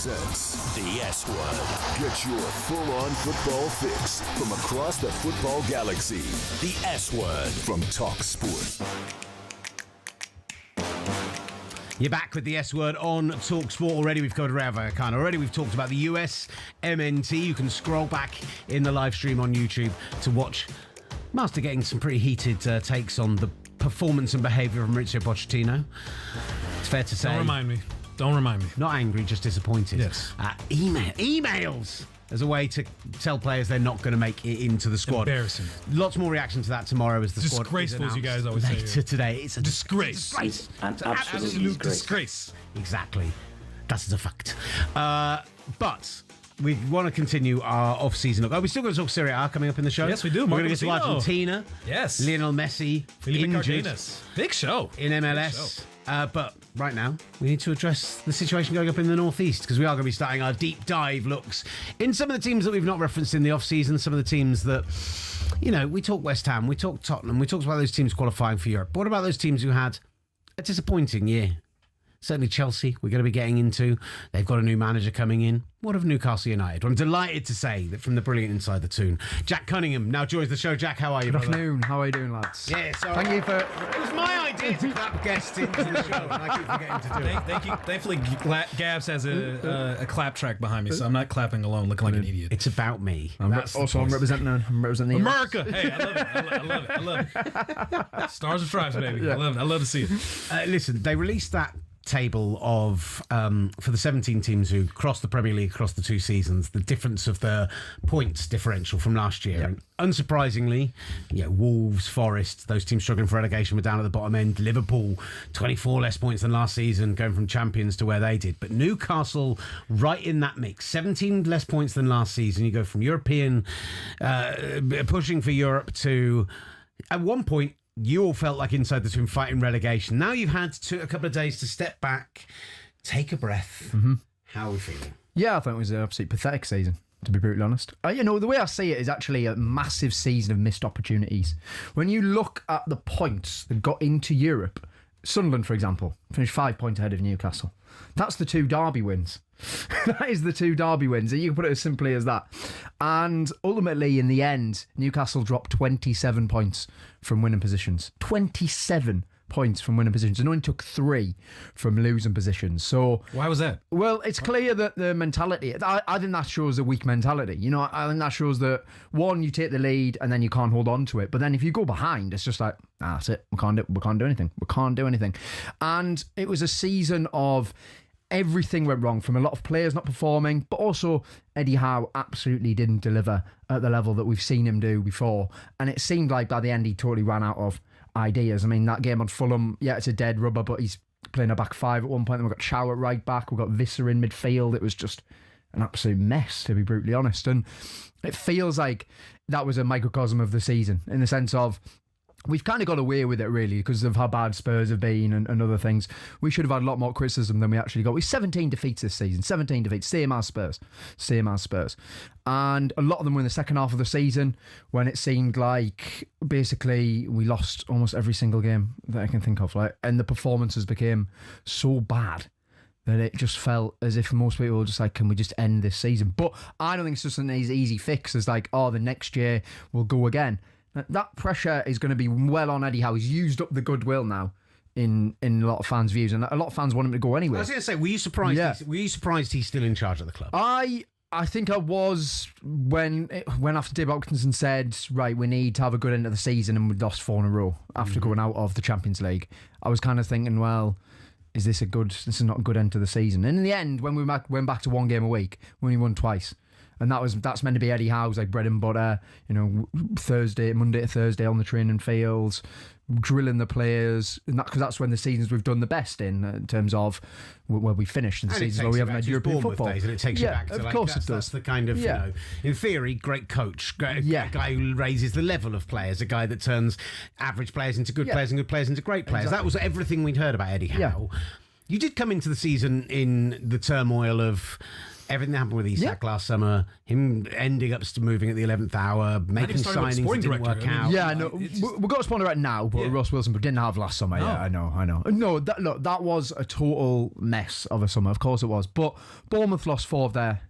presents The S Word. Get your full-on football fix from across the football galaxy. The S Word from talkSPORT. You're back with the S Word on talkSPORT. Already we've covered Ravikant. Already we've talked about the US MNT. You can scroll back in the live stream on YouTube to watch Master getting some pretty heated takes on the performance and behaviour of Mauricio Pochettino. It's fair to say. Don't remind me. Not angry, just disappointed. Yes. Emails as a way to tell players they're not going to make it into the squad. Embarrassing. Lots more reaction to that tomorrow as the squad is disgraceful, as you announced guys always say. later today. It's a disgrace. An It's absolute disgrace. Exactly. That's a fact. But we want to continue our off-season look. Oh, we still got to talk Serie A coming up in the show. Yes, we do. We're going to Marco get to Massino. Argentina. Yes. Lionel Messi Felipe injured Cardenas. Big show. in MLS. But right now, we need to address the situation going up in the Northeast because we are going to be starting our deep dive looks in some of the teams that we've not referenced in the off-season, some of the teams that, you know, we talk West Ham, we talk Tottenham, we talked about those teams qualifying for Europe. But what about those teams who had a disappointing year? Certainly Chelsea, we're going to be getting into. They've got a new manager coming in. What of Newcastle United? I'm delighted to say that from the brilliant Inside the Toon, Jack Cunningham now joins the show. Jack, how are you, Good brother? afternoon. How are you doing, lads? Yeah, so Thank you for... It was my idea to clap guests into the show, and I keep forgetting to do it. Thank you. Thankfully, Gabs has a clap track behind me, so I'm not clapping alone, looking like an idiot. It's about me. I'm representing America. Hey, I love it. I love it. Stars and stripes, baby. Yeah. I love to see it. Listen, they released that table of for the 17 teams who crossed the Premier League across the two seasons, the difference of the points differential from last year. And unsurprisingly, Wolves, Forest, those teams struggling for relegation were down at the bottom end. Liverpool, 24 less points than last season, going from champions to where they did. But Newcastle, right in that mix, 17 less points than last season. You go from European, pushing for Europe to, at one point, you all felt like Inside the Toon fighting relegation. Now you've had a couple of days to step back, take a breath. Mm-hmm. How are we feeling? Yeah, I think it was an absolutely pathetic season, to be brutally honest. The way I see it is actually a massive season of missed opportunities. When you look at the points that got into Europe, Sunderland, for example, finished 5 points ahead of Newcastle. That's the 2 derby wins. That is the 2 derby wins. You can put it as simply as that. And ultimately, in the end, Newcastle dropped 27 points from winning positions. 27 points from winning positions and only took 3 from losing positions. So why was that? Well, it's clear that the mentality, I think that shows a weak mentality. I think that shows that, one, you take the lead and then you can't hold on to it. But then if you go behind, it's just like, that's it. We can't do anything. We can't do anything. And it was a season of everything went wrong, from a lot of players not performing, but also Eddie Howe absolutely didn't deliver at the level that we've seen him do before. And it seemed like by the end he totally ran out of ideas. I mean, that game on Fulham, it's a dead rubber, but he's playing a back 5 at one point. Then we've got Chow at right back, we've got Visser in midfield. It was just an absolute mess, to be brutally honest. And it feels like that was a microcosm of the season, in the sense of we've kind of got away with it, really, because of how bad Spurs have been and other things. We should have had a lot more criticism than we actually got. We've 17 defeats this season. 17 defeats. Same as Spurs. And a lot of them were in the second half of the season, when it seemed like basically we lost almost every single game that I can think of. And the performances became so bad that it just felt as if most people were just like, can we just end this season? But I don't think it's just an easy fix as like, the next year we'll go again. That pressure is going to be well on Eddie Howe. He's used up the goodwill now in a lot of fans' views, and a lot of fans want him to go anyway. I was going to say, were you surprised? Yeah. Were you surprised he's still in charge of the club? I think I was when after Dave Hopkinson said, right, we need to have a good end of the season, and we'd lost 4 in a row after going out of the Champions League. I was kind of thinking, well, this is not a good end to the season. And in the end, when we went back to 1 game a week, we only won twice. And that's meant to be Eddie Howe's like bread and butter, Monday to Thursday on the training fields, drilling the players, and because that's when the seasons we've done the best in terms of where we finished, and the seasons where we haven't had European football. Days, and it takes you back to, of course it does. That's the kind of, in theory, great coach, a guy who raises the level of players, a guy that turns average players into good players and good players into great players. Exactly. That was everything we'd heard about Eddie Howe. You did come into the season in the turmoil of everything that happened with Isak last summer, him ending up moving at the 11th hour, making signings that didn't work out. Yeah, no, we've got a spawner right now, but Ross Wilson didn't have last summer. Yeah, I know. No, that was a total mess of a summer. Of course it was. But Bournemouth lost 4 of their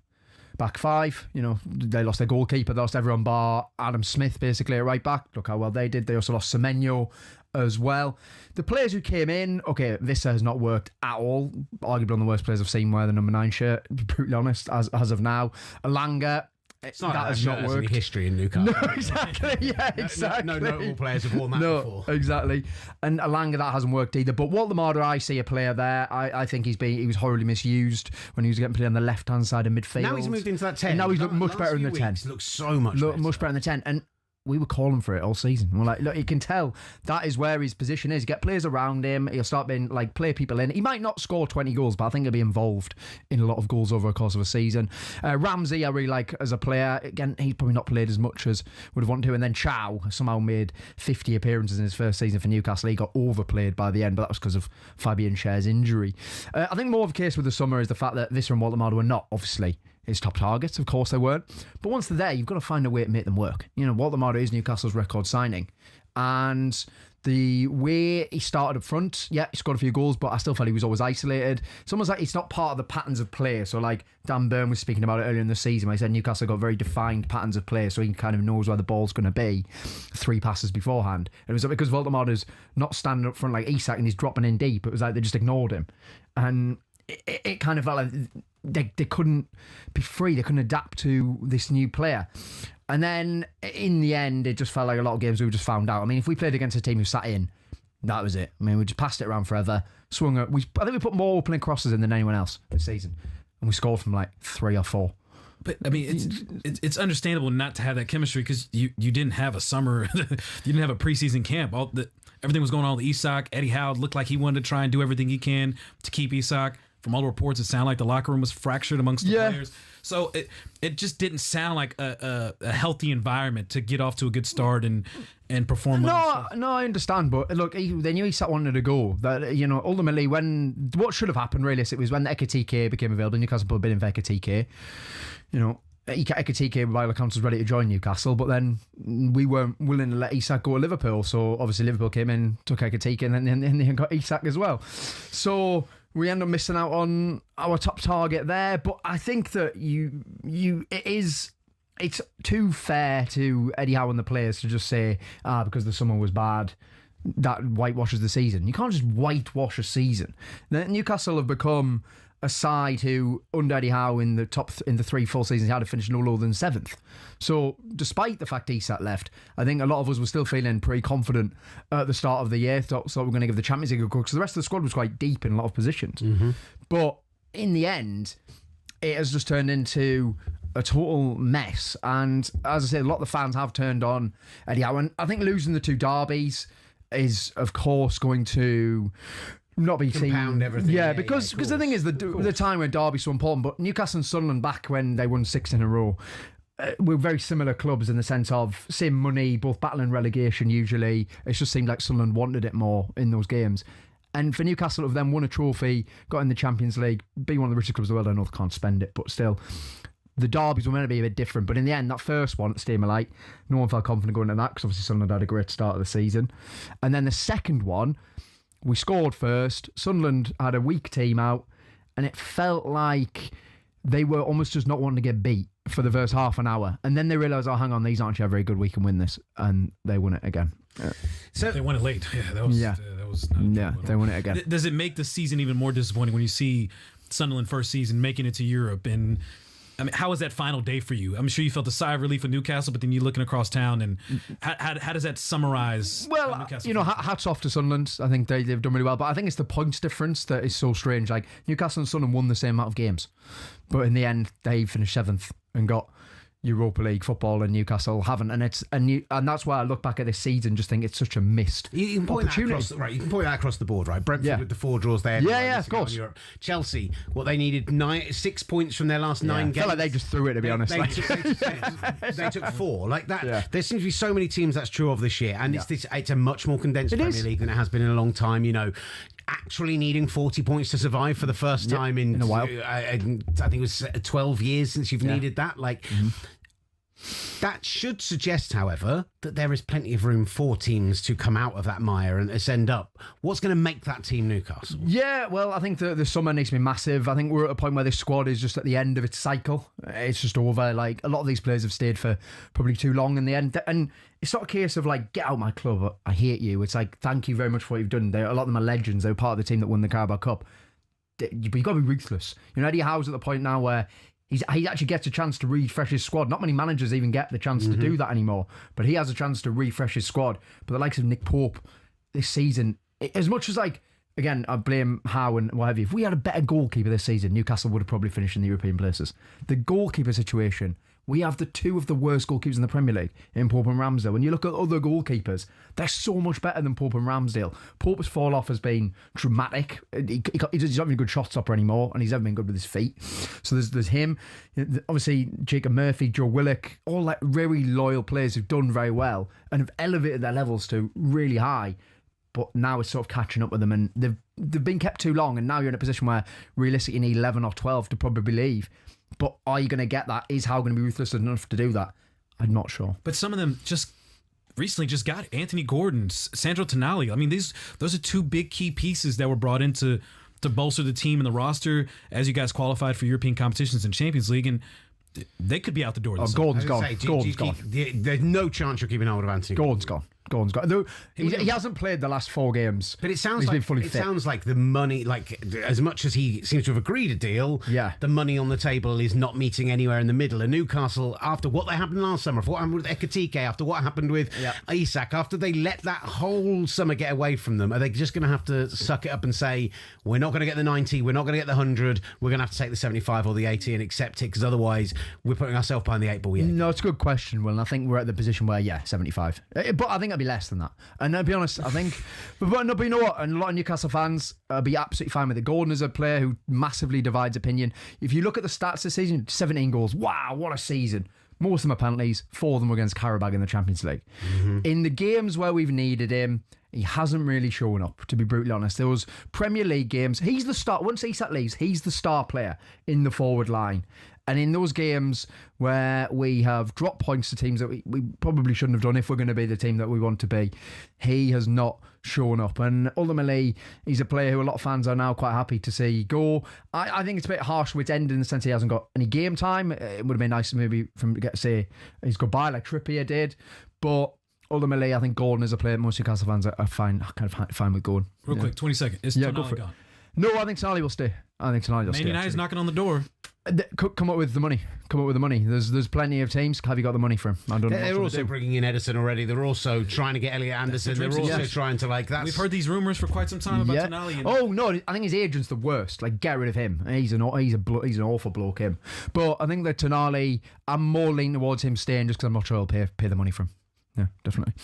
back 5. You know, they lost their goalkeeper, they lost everyone bar Adam Smith, basically at right back. Look how well they did. They also lost Semenyo as well. The players who came in, okay, Vista has not worked at all. Arguably one of the worst players I've seen wear the number 9 shirt, to be brutally honest, as of now. Alanga, it's not that has not worked. Any history in Newcastle. No, exactly. Yeah, exactly. No notable players have worn that before. No, exactly. And Alanga, that hasn't worked either. But Waldemar, I see a player there. I think he was horribly misused when he was getting played on the left-hand side of midfield. Now he's moved into that 10. And now he's looked much better in the 10. Looks so much better. Much better in the 10. And we were calling for it all season. We're like, look, you can tell that is where his position is. Get players around him. He'll start being like, play people in. He might not score 20 goals, but I think he'll be involved in a lot of goals over the course of a season. Ramsey, I really like as a player. Again, he's probably not played as much as would have wanted to. And then Chow somehow made 50 appearances in his first season for Newcastle. He got overplayed by the end, but that was because of Fabian Schär's injury. I think more of a case with the summer is the fact that Visser and Waldemar were not, obviously, his top targets. Of course they weren't. But once they're there, you've got to find a way to make them work. You know, Waldemar is Newcastle's record signing. And the way he started up front, he scored a few goals, but I still felt he was always isolated. It's almost like it's not part of the patterns of play. So like Dan Byrne was speaking about it earlier in the season, where he said Newcastle got very defined patterns of play, so he kind of knows where the ball's going to be 3 passes beforehand. And it was because Waldemar is not standing up front like Isak and he's dropping in deep. It was like they just ignored him. And it kind of felt like they couldn't be free. They couldn't adapt to this new player. And then in the end, it just felt like a lot of games we just found out. I mean, if we played against a team who sat in, that was it. I mean, we just passed it around forever. Swung it. I think we put more opening crosses in than anyone else this season. And we scored from like 3 or 4. But I mean, it's understandable not to have that chemistry because you didn't have a summer, you didn't have a preseason camp. Everything was going on with Isak. Eddie Howe looked like he wanted to try and do everything he can to keep Isak. From all the reports, it sounded like the locker room was fractured amongst the players. So it just didn't sound like a healthy environment to get off to a good start and perform. No, I understand, but look, they knew Isak wanted to go. That, you know, ultimately, what should have happened really was when Ekitike became available. Newcastle put a bid in for Ekitike. You know, Ekitike by all accounts was ready to join Newcastle, but then we weren't willing to let Isak go to Liverpool. So obviously Liverpool came in, took Ekitike, and then they got Isak as well. So we end up missing out on our top target there. But I think that it's too fair to Eddie Howe and the players to just say, because the summer was bad, that whitewashes the season. You can't just whitewash a season. Newcastle have become a side who, under Eddie Howe, in the 3 full seasons he had, to finish no lower than 7th. So, despite the fact Isak left, I think a lot of us were still feeling pretty confident at the start of the year. Thought we're going to give the Champions League a go because the rest of the squad was quite deep in a lot of positions. Mm-hmm. But in the end, it has just turned into a total mess. And as I said, a lot of the fans have turned on Eddie Howe. And I think losing the 2 derbies is, of course, going to not be compound everything. Yeah, because the thing is, the time when Derby's so important, but Newcastle and Sunderland back when they won 6 in a row were very similar clubs in the sense of same money, both battling relegation usually. It just seemed like Sunderland wanted it more in those games. And for Newcastle to have then won a trophy, got in the Champions League, be one of the richest clubs in the world, I know they can't spend it, but still, the derbies were meant to be a bit different. But in the end, that first one at Stadium of Light, no one felt confident going into that because obviously Sunderland had a great start of the season. And then the second one, we scored first. Sunderland had a weak team out, and it felt like they were almost just not wanting to get beat for the first half an hour. And then they realised, oh, hang on, these aren't actually very good. We can win this. And they won it again. So they won it late. Yeah, that was not they won it again. Does it make the season even more disappointing when you see Sunderland first season making it to Europe? And I mean, how was that final day for you? I'm sure you felt a sigh of relief with Newcastle, but then you're looking across town, and how does that summarize? Well, you know, hats off to Sunderland. I think they've done really well, but I think it's the points difference that is so strange. Like Newcastle and Sunderland won the same amount of games, but in the end they finished 7th and got Europa League football, and Newcastle haven't, and that's why I look back at this season and just think it's such a missed you can point opportunity. You can point that across the board, right? Brentford with the 4 draws there. Yeah, of course. Chelsea, they needed 6 points from their last 9 games. I felt like they just threw it, to be honest. They took 4 like that. Yeah. There seems to be so many teams that's true of this year, and it's a much more condensed Premier League than it has been in a long time. You know, actually needing 40 points to survive for the first time in a while. I think it was 12 years since you've needed that. That should suggest, however, that there is plenty of room for teams to come out of that mire and ascend up. What's going to make that team Newcastle? Yeah, well, I think the summer needs to be massive. I think we're at a point where this squad is just at the end of its cycle. It's just over. Like, a lot of these players have stayed for probably too long in the end. And it's not a case of, like, get out of my club, I hate you. It's like, thank you very much for what you've done. A lot of them are legends. They were part of the team that won the Carabao Cup. But you've got to be ruthless. Eddie Howe's at the point now where he actually gets a chance to refresh his squad. Not many managers even get the chance to do that anymore, but he has a chance to refresh his squad. But the likes of Nick Pope this season, as much as, like, again, I blame Howe and what have you, if we had a better goalkeeper this season, Newcastle would have probably finished in the European places. The goalkeeper situation, we have two of the worst goalkeepers in the Premier League in Pope and Ramsdale. When you look at other goalkeepers, they're so much better than Pope and Ramsdale. Pope's fall off has been dramatic. He's not even a good shot stopper anymore, and he's never been good with his feet. So there's him. Obviously, Jacob Murphy, Joe Willock, all like very loyal players who've done very well and have elevated their levels to really high. But now it's sort of catching up with them, and they've been kept too long, and now you're in a position where realistically you need 11 or 12 to probably leave. But are you going to get that? Is Howe going to be ruthless enough to do that? I'm not sure. But some of them just recently just got it. Anthony Gordon, Sandro Tonali. I mean, those are two big key pieces that were brought in to bolster the team and the roster as you guys qualified for European competitions and Champions League, and they could be out the door. Gordon's gone. Gordon's gone. There's no chance you're keeping hold of Anthony. Gordon's gone. Though he hasn't played the last 4 games, but it sounds he's like been fully fit. Sounds like the money, like as much as he seems to have agreed a deal, the money on the table is not meeting anywhere in the middle. And Newcastle, after what happened last summer, after what happened with Ekitike, after what happened with Isak, after they let that whole summer get away from them, are they just going to have to suck it up and say, we're not going to get the 90, we're not going to get the 100, we're going to have to take the 75 or the 80 and accept it, because otherwise we're putting ourselves behind the 8 ball? No, it's a good question, Will, and I think we're at the position where 75, but I think it'll be less than that. And to be honest, I think, but you know what? And a lot of Newcastle fans be absolutely fine with it. Gordon is a player who massively divides opinion. If you look at the stats this season, 17 goals. Wow, what a season. Most of them are penalties. 4 of them were against Karabakh in the Champions League. In the games where we've needed him, he hasn't really shown up, to be brutally honest. There was Premier League games. He's the star. Once Isak leaves, he's the star player in the forward line. And in those games where we have dropped points to teams that we probably shouldn't have done if we're going to be the team that we want to be, he has not shown up. And ultimately, he's a player who a lot of fans are now quite happy to see go. I think it's a bit harsh with end in the sense he hasn't got any game time. It would have been nice maybe for him to get to say he's goodbye like Trippier did. But ultimately, I think Gordon is a player most Newcastle fans are fine with Gordon. Real quick, 20 seconds. Is Tonali gone? No, I think Tonali will stay. Man United's knocking on the door. Come up with the money. There's plenty of teams. Have you got the money for him? I don't know. They're also bringing in Edison already. They're also trying to get Elliot Anderson. They're also trying to We've heard these rumors for quite some time about Tonali. Oh no, I think his agent's the worst. Like, get rid of him. He's an awful bloke. Him. But I think that Tonali, I'm more leaning towards him staying just because I'm not sure I'll pay the money for him. Yeah, definitely.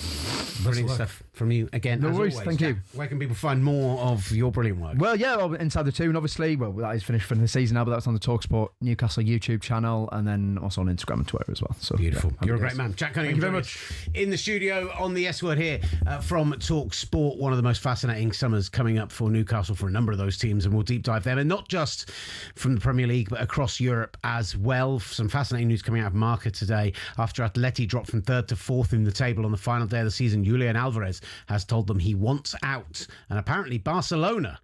Brilliant stuff from you again. No worries, always. thank you. Where can people find more of your brilliant work? Well, Inside the Toon, obviously. Well, that is finished for the season now, but that's on the talkSPORT Newcastle YouTube channel, and then also on Instagram and Twitter as well. So beautiful. You're a great man. Jack Cunningham, thank you very much. In the studio on the S Word here from talkSPORT. One of the most fascinating summers coming up for Newcastle for a number of those teams, and we'll deep dive them, and not just from the Premier League, but across Europe as well. Some fascinating news coming out of Marca today after Atleti dropped from 3rd to 4th in the table on the final day of the season. Julian Alvarez has told them he wants out, and apparently Barcelona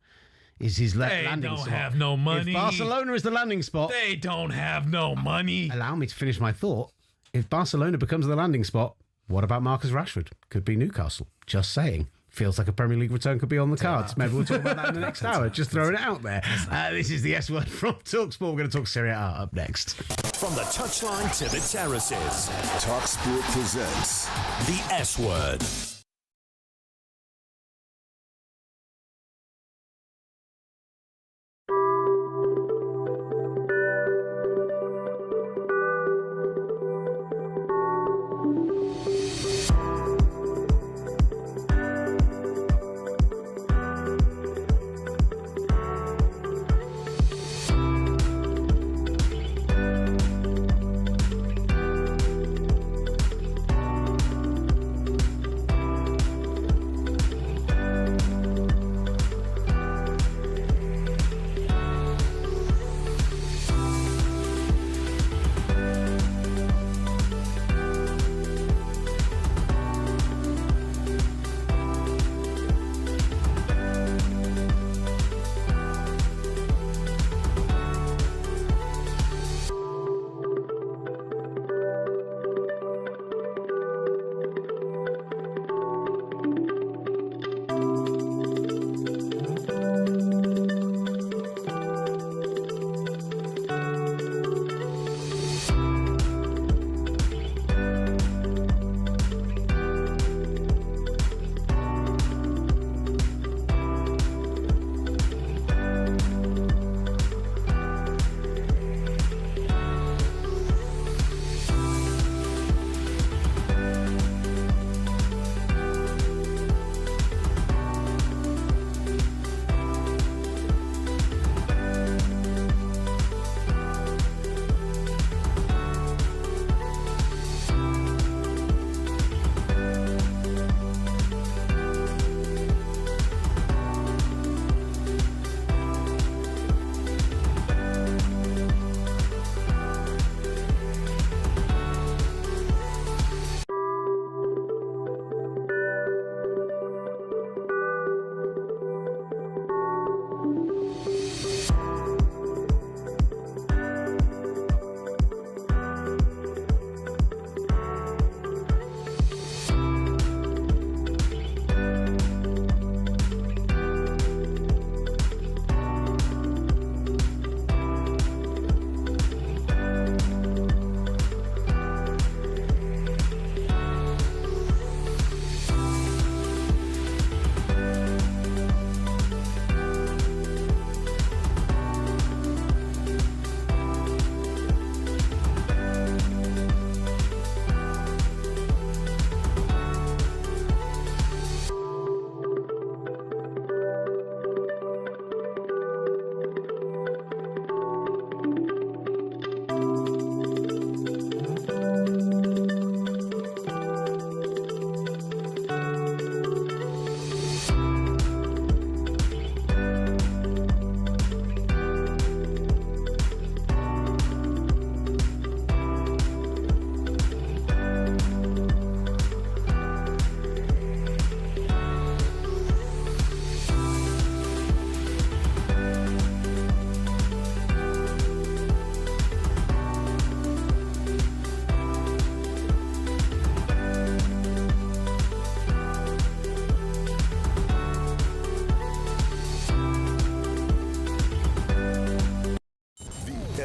is his landing spot. They don't have no money. If Barcelona is the landing spot, they don't have no money. Allow me to finish my thought. If Barcelona becomes the landing spot, what about Marcus Rashford? Could be Newcastle. Just saying. Feels like a Premier League return could be on the cards. Maybe we'll talk about that in the next hour. Just throwing it out there. This is the S Word from talkSPORT. We're going to talk Serie A up next. From the touchline to the terraces, talkSPORT presents the S Word.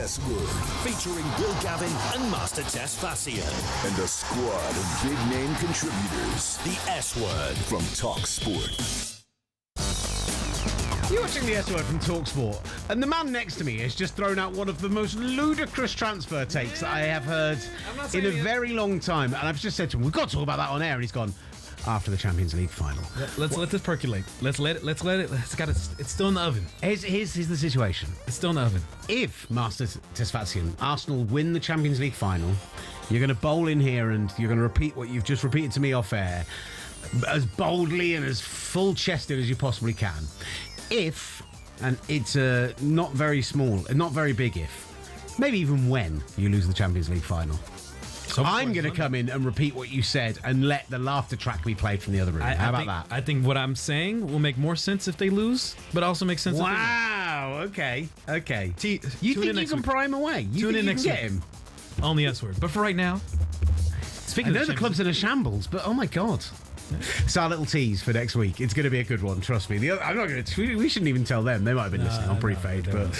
S Word. Featuring Will Gavin and Master Tess Fassian. And a squad of big-name contributors. The S Word from talkSPORT. You're watching the S Word from talkSPORT, and the man next to me has just thrown out one of the most ludicrous transfer takes that I have heard in a very long time. And I've just said to him, we've got to talk about that on air. And he's gone, after the Champions League final. Let's let this percolate. Let's let it. It's still in the oven. Here's the situation. It's still in the oven. If, Master Tesfazian, Arsenal win the Champions League final, you're going to bowl in here and you're going to repeat what you've just repeated to me off air as boldly and as full-chested as you possibly can. If, and it's not very small, not very big if, maybe even when you lose the Champions League final, so I'm going to come in and repeat what you said and let the laughter track be played from the other room. How about that? I think what I'm saying will make more sense if they lose, but also make sense if they win. Wow, okay. You think you can week. pry him away? You Tune think in you next can week. get him? On the S Word. But for right now, I know the club's in a shambles, but oh my God. It's our little tease for next week. It's going to be a good one, trust me. I'm not going to. We shouldn't even tell them. They might have been listening on pre-fade, but.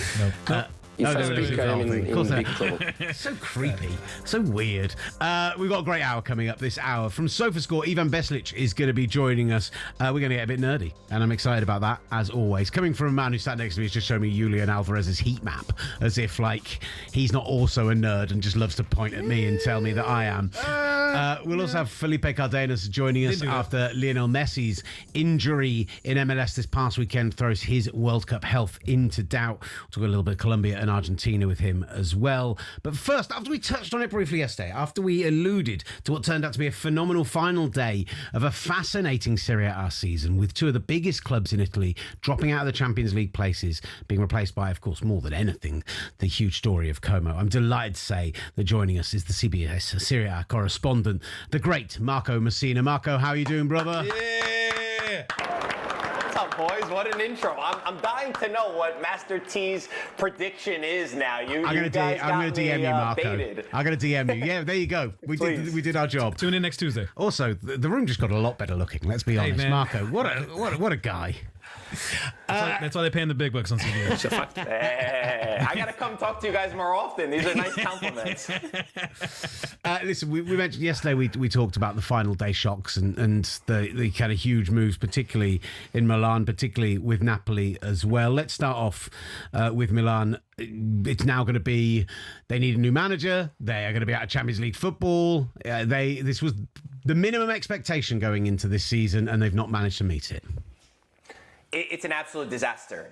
So creepy, so weird. We've got a great hour coming up this hour. From SofaScore, Ivan Beslic is going to be joining us. We're going to get a bit nerdy, and I'm excited about that, as always. Coming from a man who sat next to me, has just shown me Julian Alvarez's heat map, as if, like, he's not also a nerd and just loves to point at me and tell me that I am. We'll also have Felipe Cardenas joining us after Lionel Messi's injury in MLS this past weekend throws his World Cup health into doubt. We'll talk a little bit of Colombia and Argentina with him as well. But first, after we touched on it briefly yesterday, after we alluded to what turned out to be a phenomenal final day of a fascinating Serie A season with two of the biggest clubs in Italy dropping out of the Champions League places, being replaced by, of course, more than anything, the huge story of Como. I'm delighted to say that joining us is the CBS Serie A correspondent, the great Marco Messina. Marco, how are you doing, brother? Yeah! What's up, boys? What an intro. I'm dying to know what Master T's prediction is now. I'm going to DM you, Marco. Baited. I'm going to DM you. Yeah, there you go. We did our job. Tune in next Tuesday. Also, the room just got a lot better looking. Let's be honest, man. Marco. What a guy. That's why they're paying the big bucks on CBS. Hey, I gotta come talk to you guys more often. These are nice compliments. Listen, we mentioned yesterday we talked about the final day shocks and the kind of huge moves, particularly in Milan, particularly with Napoli as well. Let's start off with Milan. It's now going to be they need a new manager. They are going to be out of Champions League football. This was the minimum expectation going into this season, and they've not managed to meet it. It's an absolute disaster.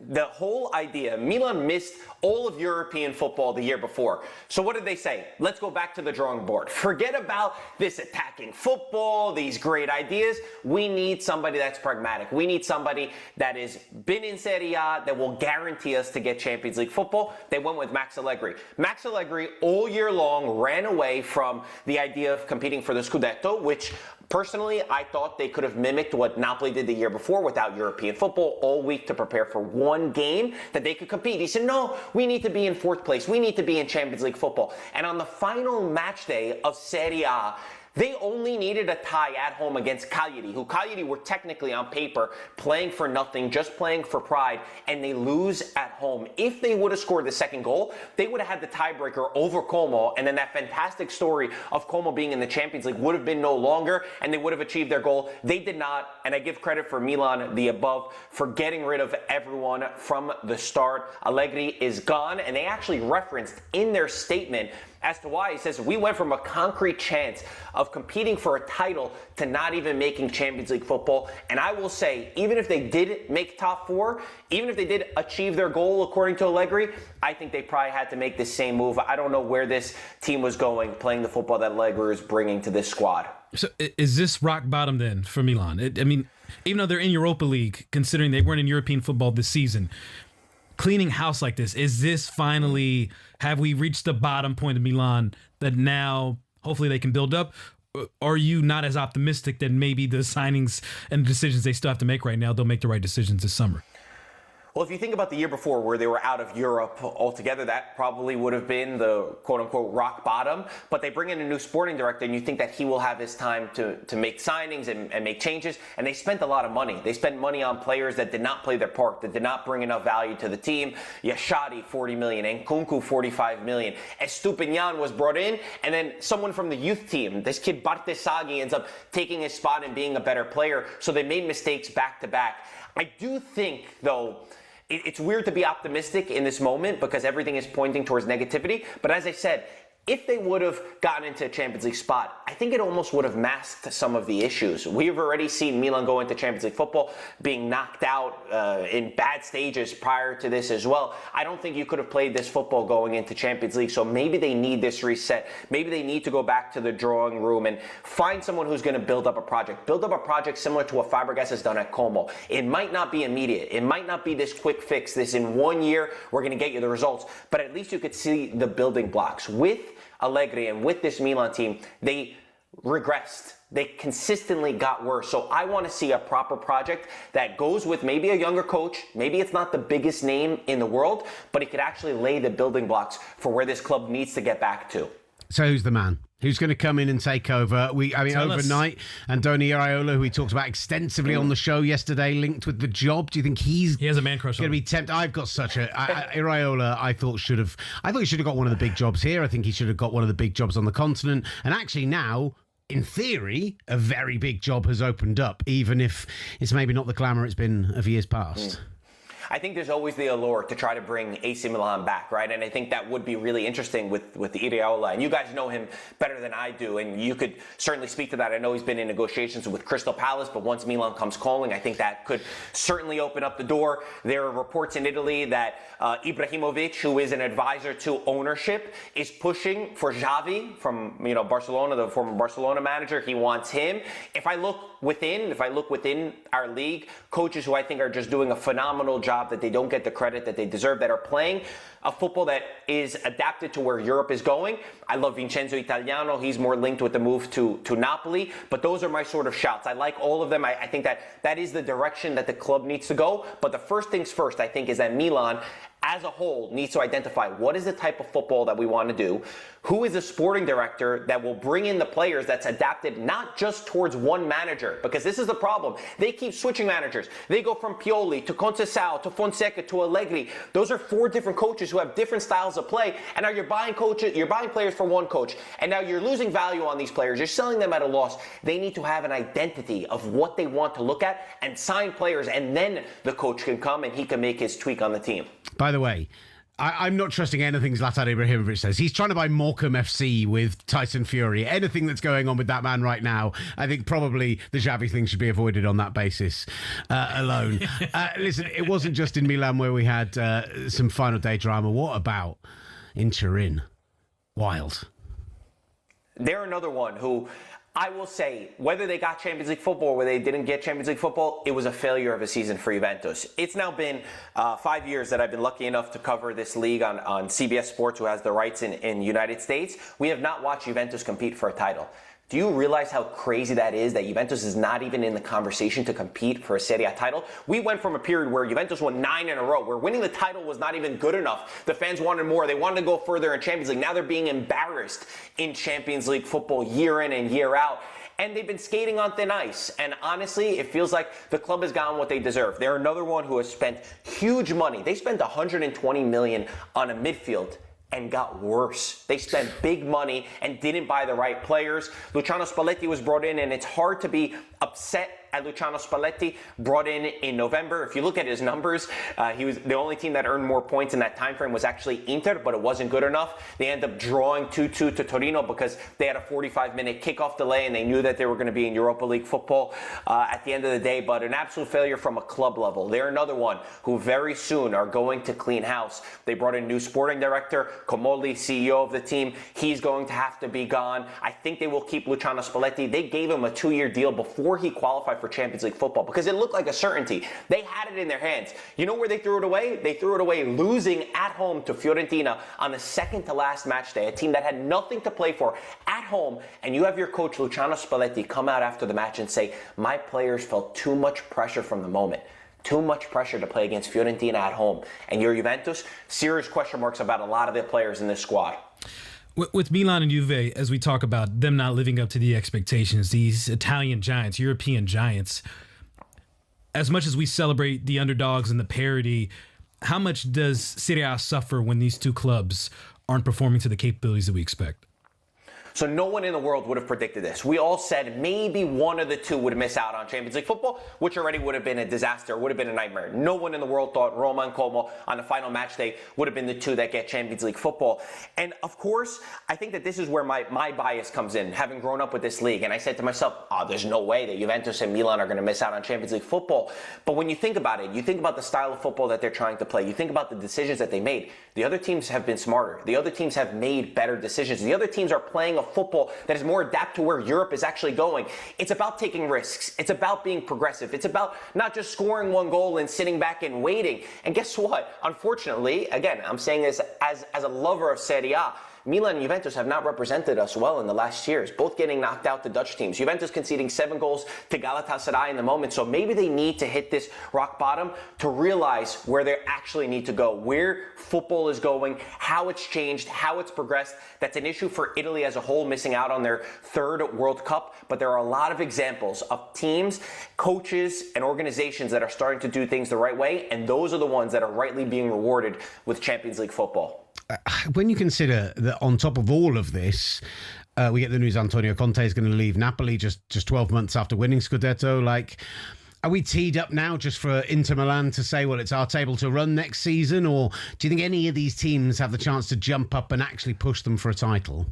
The whole idea, Milan missed all of European football the year before. So what did they say? Let's go back to the drawing board. Forget about this attacking football, these great ideas. We need somebody that's pragmatic. We need somebody that has been in Serie A that will guarantee us to get Champions League football. They went with Max Allegri. Max Allegri all year long ran away from the idea of competing for the Scudetto, which personally, I thought they could have mimicked what Napoli did the year before without European football all week to prepare for one game that they could compete. He said, no, we need to be in fourth place. We need to be in Champions League football. And on the final match day of Serie A, they only needed a tie at home against Cagliari, who Cagliari were technically on paper playing for nothing, just playing for pride, and they lose at home. If they would have scored the second goal, they would have had the tiebreaker over Como, and then that fantastic story of Como being in the Champions League would have been no longer, and they would have achieved their goal. They did not, and I give credit for Milan, the above, for getting rid of everyone from the start. Allegri is gone, and they actually referenced in their statement as to why. He says, we went from a concrete chance of competing for a title to not even making Champions League football. And I will say, even if they did make top four, even if they did achieve their goal according to Allegri, I think they probably had to make the same move. I don't know where this team was going, playing the football that Allegri is bringing to this squad. So is this rock bottom then for Milan? I mean, even though they're in Europa League, considering they weren't in European football this season, cleaning house like this, is this finally, have we reached the bottom point of Milan that now hopefully they can build up? Are you not as optimistic that maybe the signings and decisions they still have to make right now, they'll make the right decisions this summer? Well, if you think about the year before where they were out of Europe altogether, that probably would have been the quote-unquote rock bottom. But they bring in a new sporting director, and you think that he will have his time to make signings and make changes. And they spent a lot of money. They spent money on players that did not play their part, that did not bring enough value to the team. Yashadi, 40 million. Nkunku, 45 million. Estupinian was brought in, and then someone from the youth team, this kid Bartesaghi, ends up taking his spot and being a better player. So they made mistakes back to back. I do think, though, it's weird to be optimistic in this moment because everything is pointing towards negativity. But as I said, if they would have gotten into a Champions League spot, I think it almost would have masked some of the issues. We've already seen Milan go into Champions League football being knocked out in bad stages prior to this as well. I don't think you could have played this football going into Champions League, so maybe they need this reset. Maybe they need to go back to the drawing room and find someone who's going to build up a project. Build up a project similar to what Fabregas has done at Como. It might not be immediate. It might not be this quick fix, this in 1 year, we're going to get you the results, but at least you could see the building blocks. With Allegri and with this Milan team, they regressed. They consistently got worse. So I want to see a proper project that goes with maybe a younger coach. Maybe it's not the biggest name in the world, but it could actually lay the building blocks for where this club needs to get back to. So who's the man? Who's going to come in and take over? Overnight, Andoni Iraola, who we talked about extensively on the show yesterday, linked with the job. Do you think he has a man crush going to be tempted? I've got such a Iraola. I thought he should have got one of the big jobs here. I think he should have got one of the big jobs on the continent. And actually now, in theory, a very big job has opened up, even if it's maybe not the glamour it's been of years past. I think there's always the allure to try to bring AC Milan back, right? And I think that would be really interesting with Iraola. And you guys know him better than I do, and you could certainly speak to that. I know he's been in negotiations with Crystal Palace, but once Milan comes calling, I think that could certainly open up the door. There are reports in Italy that Ibrahimovic, who is an advisor to ownership, is pushing for Xavi from Barcelona, the former Barcelona manager. He wants him. If I look within our league, coaches who I think are just doing a phenomenal job, that they don't get the credit that they deserve, that are playing a football that is adapted to where Europe is going. I love Vincenzo Italiano. He's more linked with the move to Napoli, but those are my sort of shouts. I like all of them. I think that is the direction that the club needs to go. But the first things first, I think, is that Milan as a whole needs to identify what is the type of football that we want to do, who is a sporting director that will bring in the players that's adapted not just towards one manager, because this is the problem. They keep switching managers. They go from Pioli to Conceição to Fonseca to Allegri. Those are 4 different coaches who have different styles of play, and now you're buying players for one coach, and now you're losing value on these players. You're selling them at a loss. They need to have an identity of what they want to look at and sign players, and then the coach can come and he can make his tweak on the team. By the way, I'm not trusting anything Zlatan Ibrahimovic says. He's trying to buy Morecambe FC with Tyson Fury. Anything that's going on with that man right now, I think probably the Xavi thing should be avoided on that basis alone. Listen, it wasn't just in Milan where we had some final day drama. What about in Turin? Wild. They're another one who, I will say, whether they got Champions League football or whether they didn't get Champions League football, it was a failure of a season for Juventus. It's now been 5 years that I've been lucky enough to cover this league on CBS Sports, who has the rights in United States. We have not watched Juventus compete for a title. Do you realize how crazy that is, that Juventus is not even in the conversation to compete for a Serie A title? We went from a period where Juventus won 9 in a row, where winning the title was not even good enough. The fans wanted more. They wanted to go further in Champions League. Now they're being embarrassed in Champions League football year in and year out. And they've been skating on thin ice. And honestly, it feels like the club has gotten what they deserve. They're another one who has spent huge money. They spent $120 million on a midfield and got worse. They spent big money and didn't buy the right players. Luciano Spalletti was brought in, and it's hard to be upset at Luciano Spalletti, brought in November. If you look at his numbers, he was the only team that earned more points in that time frame was actually Inter, but it wasn't good enough. They ended up drawing 2-2 to Torino because they had a 45-minute kickoff delay, and they knew that they were going to be in Europa League football at the end of the day, but an absolute failure from a club level. They're another one who very soon are going to clean house. They brought in a new sporting director, Comolli, CEO of the team. He's going to have to be gone. I think they will keep Luciano Spalletti. They gave him a 2-year deal before he qualified for Champions League football because it looked like a certainty. They had it in their hands. You know where they threw it away? They threw it away losing at home to Fiorentina on the second to last match day, a team that had nothing to play for at home, and you have your coach Luciano Spalletti come out after the match and say, my players felt too much pressure from the moment. Too much pressure to play against Fiorentina at home. And your Juventus, serious question marks about a lot of the players in this squad. With Milan and Juve, as we talk about them not living up to the expectations, these Italian giants, European giants, as much as we celebrate the underdogs and the parity, how much does Serie A suffer when these two clubs aren't performing to the capabilities that we expect? So no one in the world would have predicted this. We all said maybe one of the two would miss out on Champions League football, which already would have been a disaster, would have been a nightmare. No one in the world thought Roma and Como on the final match day would have been the two that get Champions League football. And of course, I think that this is where my bias comes in, having grown up with this league. And I said to myself, there's no way that Juventus and Milan are going to miss out on Champions League football. But when you think about it, you think about the style of football that they're trying to play. You think about the decisions that they made. The other teams have been smarter. The other teams have made better decisions. The other teams are playing a football that is more adapt to where Europe is actually going. It's about taking risks. It's about being progressive. It's about not just scoring one goal and sitting back and waiting. And guess what? Unfortunately, again, I'm saying this as a lover of Serie A, Milan and Juventus have not represented us well in the last years, both getting knocked out to Dutch teams. Juventus conceding 7 goals to Galatasaray in the moment, so maybe they need to hit this rock bottom to realize where they actually need to go, where football is going, how it's changed, how it's progressed. That's an issue for Italy as a whole, missing out on their 3rd World Cup, but there are a lot of examples of teams, coaches, and organizations that are starting to do things the right way, and those are the ones that are rightly being rewarded with Champions League football. When you consider that on top of all of this, we get the news Antonio Conte is going to leave Napoli just 12 months after winning Scudetto. Like, are we teed up now just for Inter Milan to say, well, it's our table to run next season? Or do you think any of these teams have the chance to jump up and actually push them for a title?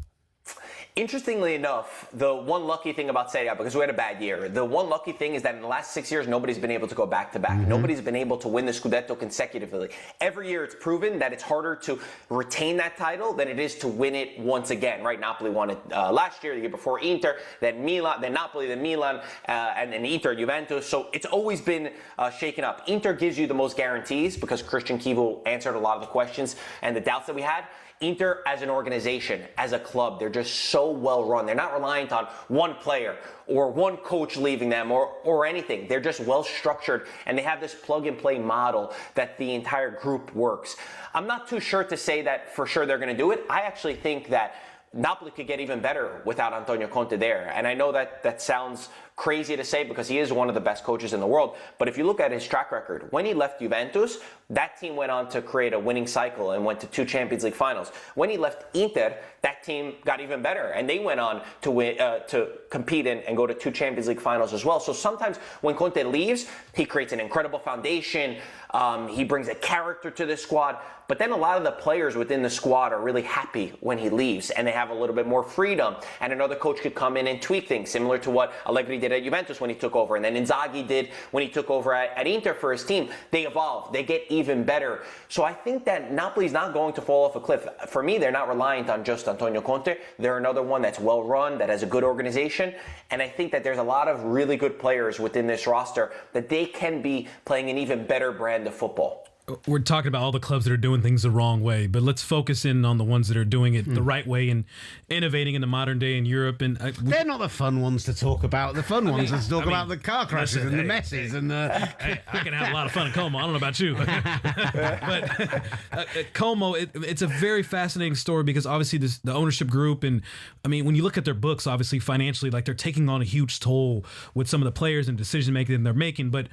Interestingly enough, the one lucky thing about Serie A, because we had a bad year, the one lucky thing is that in the last 6 years, nobody's been able to go back-to-back. Mm-hmm. Nobody's been able to win the Scudetto consecutively. Every year, it's proven that it's harder to retain that title than it is to win it once again, right? Napoli won it last year, the year before Inter, then Milan, then Napoli, then Milan, and then Inter, Juventus. So it's always been shaken up. Inter gives you the most guarantees because Christian Kiewel answered a lot of the questions and the doubts that we had. Inter as an organization, as a club, they're just so well run. They're not reliant on one player or one coach leaving them or anything. They're just well structured and they have this plug and play model that the entire group works. I'm not too sure to say that for sure they're going to do it. I actually think that Napoli could get even better without Antonio Conte there. And I know that sounds crazy to say because he is one of the best coaches in the world. But if you look at his track record, when he left Juventus, that team went on to create a winning cycle and went to 2 Champions League finals. When he left Inter, that team got even better and they went on to win, to compete and go to 2 Champions League finals as well. So sometimes when Conte leaves, he creates an incredible foundation. He brings a character to the squad. But then a lot of the players within the squad are really happy when he leaves and they have a little bit more freedom. And another coach could come in and tweak things, similar to what Allegri did at Juventus when he took over, and then Inzaghi did when he took over at Inter for his team. They evolve, they get even better. So I think that Napoli's not going to fall off a cliff. For me, they're not reliant on just Antonio Conte. They're another one that's well run, that has a good organization, and I think that there's a lot of really good players within this roster that they can be playing an even better brand of football. We're talking about all the clubs that are doing things the wrong way, but let's focus in on the ones that are doing it the right way and innovating in the modern day in Europe. And they're not the fun ones to talk about. The fun ones are to talk about the car crashes and the messes and the. I can have a lot of fun in Como. I don't know about you, but Como, it's a very fascinating story because obviously the ownership group, and I mean when you look at their books, obviously financially, like they're taking on a huge toll with some of the players and decision making they're making, but.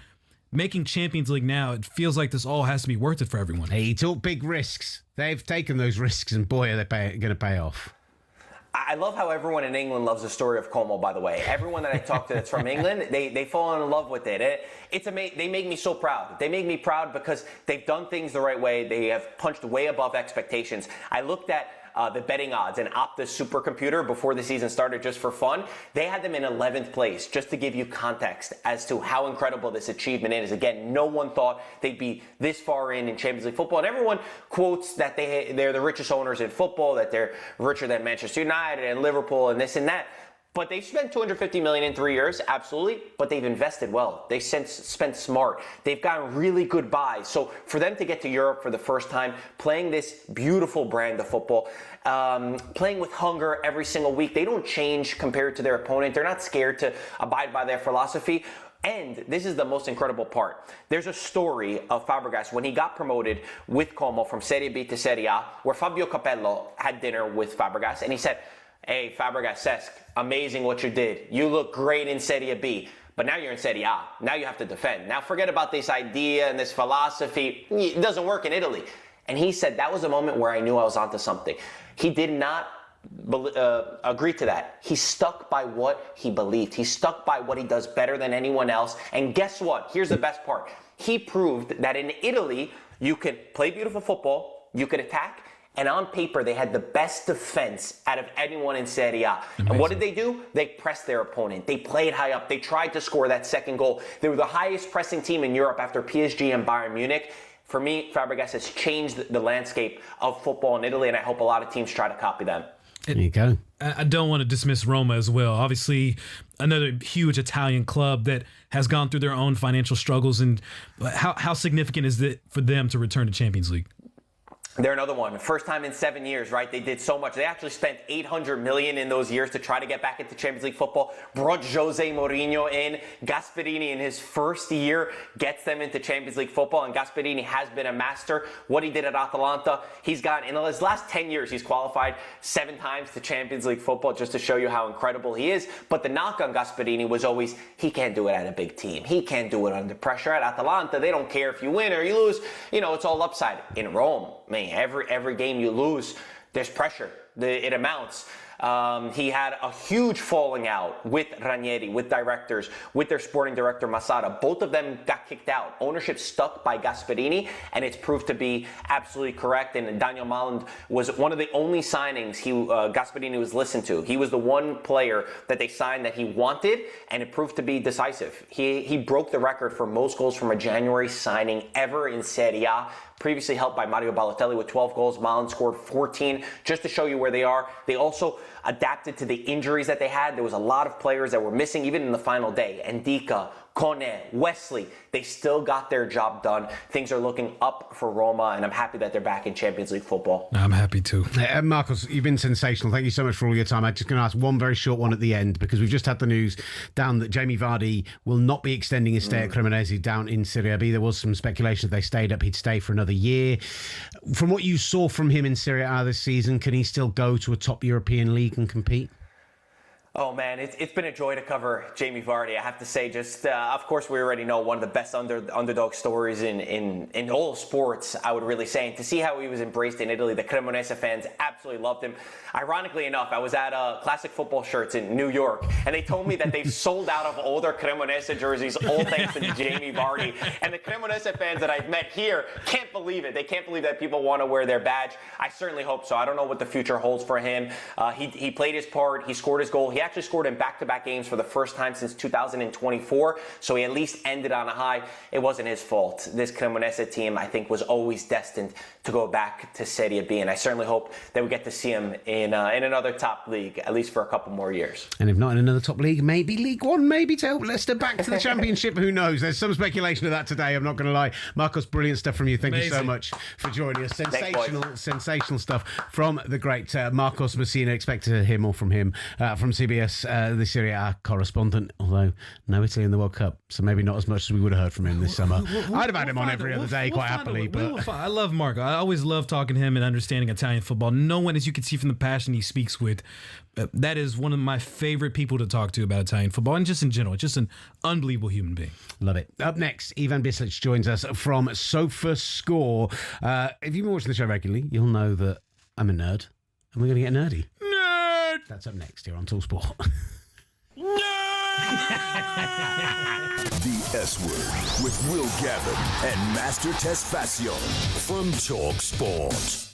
Making Champions League now, it feels like this all has to be worth it for everyone. Hey, he took big risks. They've taken those risks, and boy, are they going to pay off. I love how everyone in England loves the story of Como, by the way. Everyone that I talk to that's from England, they fall in love with it. It's amazing. They make me so proud. They make me proud because they've done things the right way. They have punched way above expectations. I looked at the betting odds and Opta's supercomputer before the season started just for fun. They had them in 11th place, just to give you context as to how incredible this achievement is. Again, no one thought they'd be this far in Champions League football, and everyone quotes that they're the richest owners in football, that they're richer than Manchester United and Liverpool and this and that. But they've spent $250 million in 3 years, absolutely, but they've invested well. They've spent smart. They've gotten really good buys. So for them to get to Europe for the first time, playing this beautiful brand of football, playing with hunger every single week, they don't change compared to their opponent. They're not scared to abide by their philosophy. And this is the most incredible part. There's a story of Fabregas when he got promoted with Como from Serie B to Serie A, where Fabio Capello had dinner with Fabregas, and he said, "Hey, Fabregas, Cesc, amazing what you did. You look great in Serie B, but now you're in Serie A. Now you have to defend. Now forget about this idea and this philosophy. It doesn't work in Italy." And he said, that was a moment where I knew I was onto something. He did not agree to that. He stuck by what he believed. He stuck by what he does better than anyone else. And guess what? Here's the best part. He proved that in Italy, you could play beautiful football, you could attack, and on paper, they had the best defense out of anyone in Serie A. Amazing. And what did they do? They pressed their opponent. They played high up. They tried to score that second goal. They were the highest pressing team in Europe after PSG and Bayern Munich. For me, Fabregas has changed the landscape of football in Italy, and I hope a lot of teams try to copy them. There you go. I don't want to dismiss Roma as well. Obviously, another huge Italian club that has gone through their own financial struggles. And how significant is it for them to return to Champions League? They're another one. First time in 7 years, right? They did so much. They actually spent $800 million in those years to try to get back into Champions League football. Brought Jose Mourinho in. Gasperini in his first year gets them into Champions League football, and Gasperini has been a master. What he did at Atalanta, he's gotten, in his last 10 years, he's qualified 7 times to Champions League football, just to show you how incredible he is. But the knock on Gasperini was always, he can't do it at a big team. He can't do it under pressure. At Atalanta, they don't care if you win or you lose. You know, it's all upside. In Rome, man, every game you lose, there's pressure. It amounts. He had a huge falling out with Ranieri, with directors, with their sporting director Masada. Both of them got kicked out. Ownership stuck by Gasperini, and it's proved to be absolutely correct. And Daniel Malland was one of the only signings Gasperini was listened to. He was the one player that they signed that he wanted, and it proved to be decisive. He broke the record for most goals from a January signing ever in Serie A. Previously held by Mario Balotelli with 12 goals. Malland scored 14. Just to show you where they are, they also adapted to the injuries that they had. There was a lot of players that were missing, even in the final day. Ndika, Kone, Wesley, they still got their job done. Things are looking up for Roma, and I'm happy that they're back in Champions League football. I'm happy too. Marcos, you've been sensational. Thank you so much for all your time. I'm just going to ask one very short one at the end, because we've just had the news down that Jamie Vardy will not be extending his stay at Cremonese down in Serie B. There was some speculation that they stayed up, he'd stay for another year. From what you saw from him in Serie A this season, can he still go to a top European league and compete? Oh man, it's been a joy to cover Jamie Vardy. I have to say, just of course we already know one of the best underdog stories in all sports, I would really say. And to see how he was embraced in Italy, the Cremonese fans absolutely loved him. Ironically enough, I was at Classic Football Shirts in New York, and they told me that they've sold out of all their Cremonese jerseys, all thanks to Jamie Vardy. And the Cremonese fans that I've met here can't believe it. They can't believe that people want to wear their badge. I certainly hope so. I don't know what the future holds for him. He played his part. He scored his goal. He actually scored in back-to-back games for the first time since 2024, so he at least ended on a high. It wasn't his fault. This Cremonese team, I think, was always destined to go back to Serie B, and I certainly hope that we get to see him in another top league, at least for a couple more years. And if not in another top league, maybe League One, maybe to help Leicester back to the Championship. Who knows? There's some speculation of that today, I'm not going to lie. Marcos, brilliant stuff from you. Thank you so much for joining us. Sensational stuff from the great Marcos Messina. Expect to hear more from him from CBS, the Serie A correspondent, although no Italy in the World Cup, so maybe not as much as we would have heard from him this summer. I'd have had him on every other day quite happily. But I love Marco. I always love talking to him and understanding Italian football. No one, as you can see from the passion he speaks with, that is one of my favorite people to talk to about Italian football, and just in general, just an unbelievable human being. Love it. Up next, Ivan Bislic joins us from Sofa Score. If you've been watching the show regularly, you'll know that I'm a nerd, and we're going to get nerdy. Nerd! That's up next here on talkSPORT. The S Word with Will Gavin and Master Tesfacion from talkSPORT.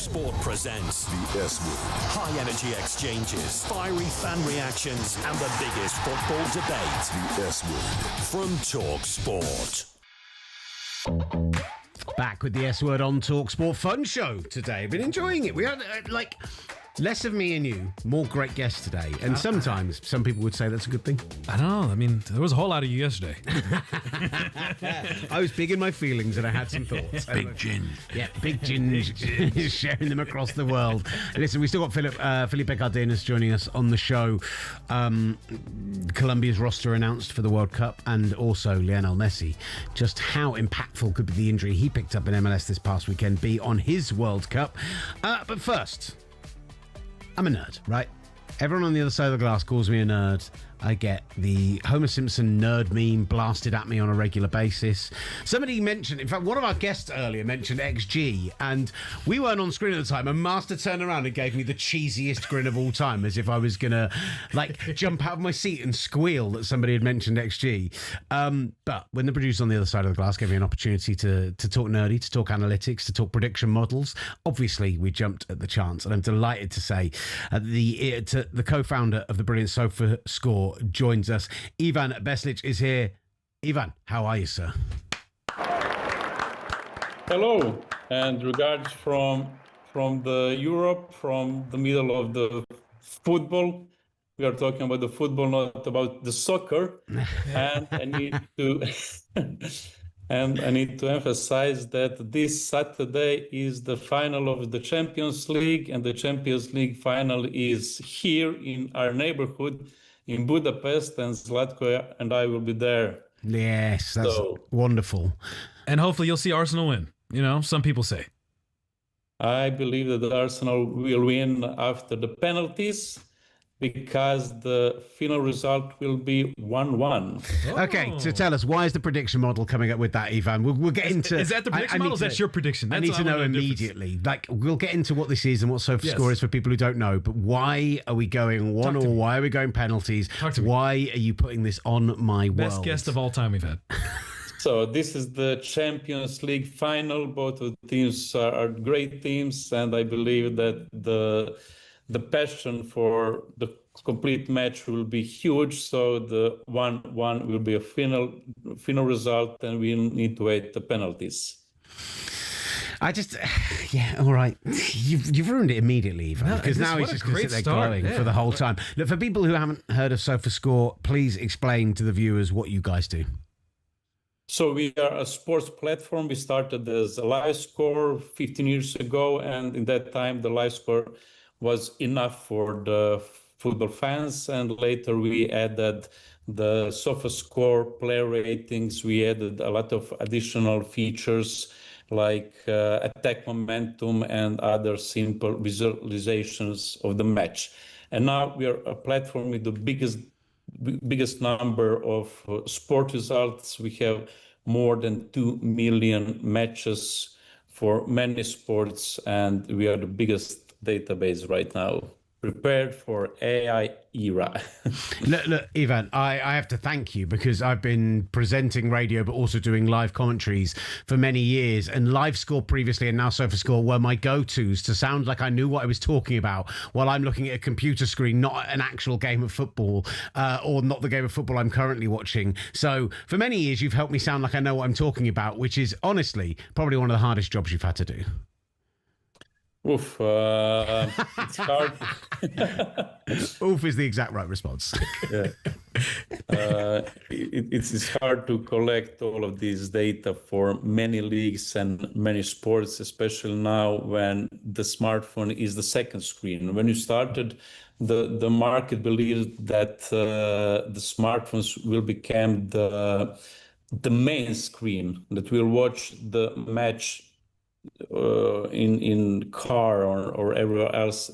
talkSPORT presents The S Word. high energy exchanges, fiery fan reactions, and the biggest football debate. The S Word. From talkSPORT. Back with the S Word on talkSPORT. Fun show today. Been enjoying it. We had less of me and you, more great guests today. And sometimes some people would say that's a good thing. I don't know. I mean, there was a whole lot of you yesterday. I was big in my feelings and I had some thoughts. Big gin. Yeah, big gin. Sharing them across the world. Listen, we still got Felipe Cardenas joining us on the show. Colombia's roster announced for the World Cup, and also Lionel Messi. Just how impactful could the injury he picked up in MLS this past weekend be on his World Cup? But first, I'm a nerd, right? Everyone on the other side of the glass calls me a nerd. I get the Homer Simpson nerd meme blasted at me on a regular basis. Somebody mentioned, in fact, one of our guests earlier mentioned XG, and we weren't on screen at the time, and Master turned around and gave me the cheesiest grin of all time, as if I was going to, jump out of my seat and squeal that somebody had mentioned XG. But when the producer on the other side of the glass gave me an opportunity to talk nerdy, to talk analytics, to talk prediction models, obviously we jumped at the chance, and I'm delighted to say the co-founder of the brilliant Sofa Score joins us. Ivan Beslic is here. Ivan, how are you, sir? Hello, and regards from the Europe, from the middle of the football. We are talking about the football, not about the soccer. And I need to emphasize that this Saturday is the final of the Champions League, and the Champions League final is here in our neighborhood in Budapest, and Zlatko and I will be there. Yes, that's wonderful. And hopefully you'll see Arsenal win. You know, some people say. I believe that Arsenal will win after the penalties, because the final result will be 1-1. Okay, so tell us, why is the prediction model coming up with that, Ivan? We'll get into... Is that the prediction model? That's your prediction. I need to know immediately. We'll get into what this is and what Sofa Score is for people who don't know, but why are we going 1-1? Why are we going penalties? Why are you putting this on my world? Best guest of all time we've had. So this is the Champions League final. Both of the teams are great teams, and I believe that the passion for the complete match will be huge. So the 1-1 will be a final result, and we need to wait the penalties. All right. You've ruined it immediately, Ivan, because now he's just going to sit there glowing for the whole time. Look, for people who haven't heard of Sofa Score, please explain to the viewers what you guys do. So we are a sports platform. We started as a live score 15 years ago, and in that time, the live score was enough for the football fans, and later we added the Sofa Score player ratings. We added a lot of additional features like attack momentum and other simple visualizations of the match. And now we are a platform with the biggest number of sport results. We have more than 2 million matches for many sports, and we are the biggest database right now, prepared for AI era. Look, Ivan, I have to thank you, because I've been presenting radio but also doing live commentaries for many years, and Live Score previously and now Sofa Score were my go-tos to sound like I knew what I was talking about while I'm looking at a computer screen, not an actual game of football, or not the game of football I'm currently watching. So for many years you've helped me sound like I know what I'm talking about, which is honestly probably one of the hardest jobs you've had to do. Oof, it's hard. Oof is the exact right response. Yeah. It's hard to collect all of this data for many leagues and many sports, especially now when the smartphone is the second screen. When you started, the market believed that the smartphones will become the main screen, that we'll watch the match in car or everywhere else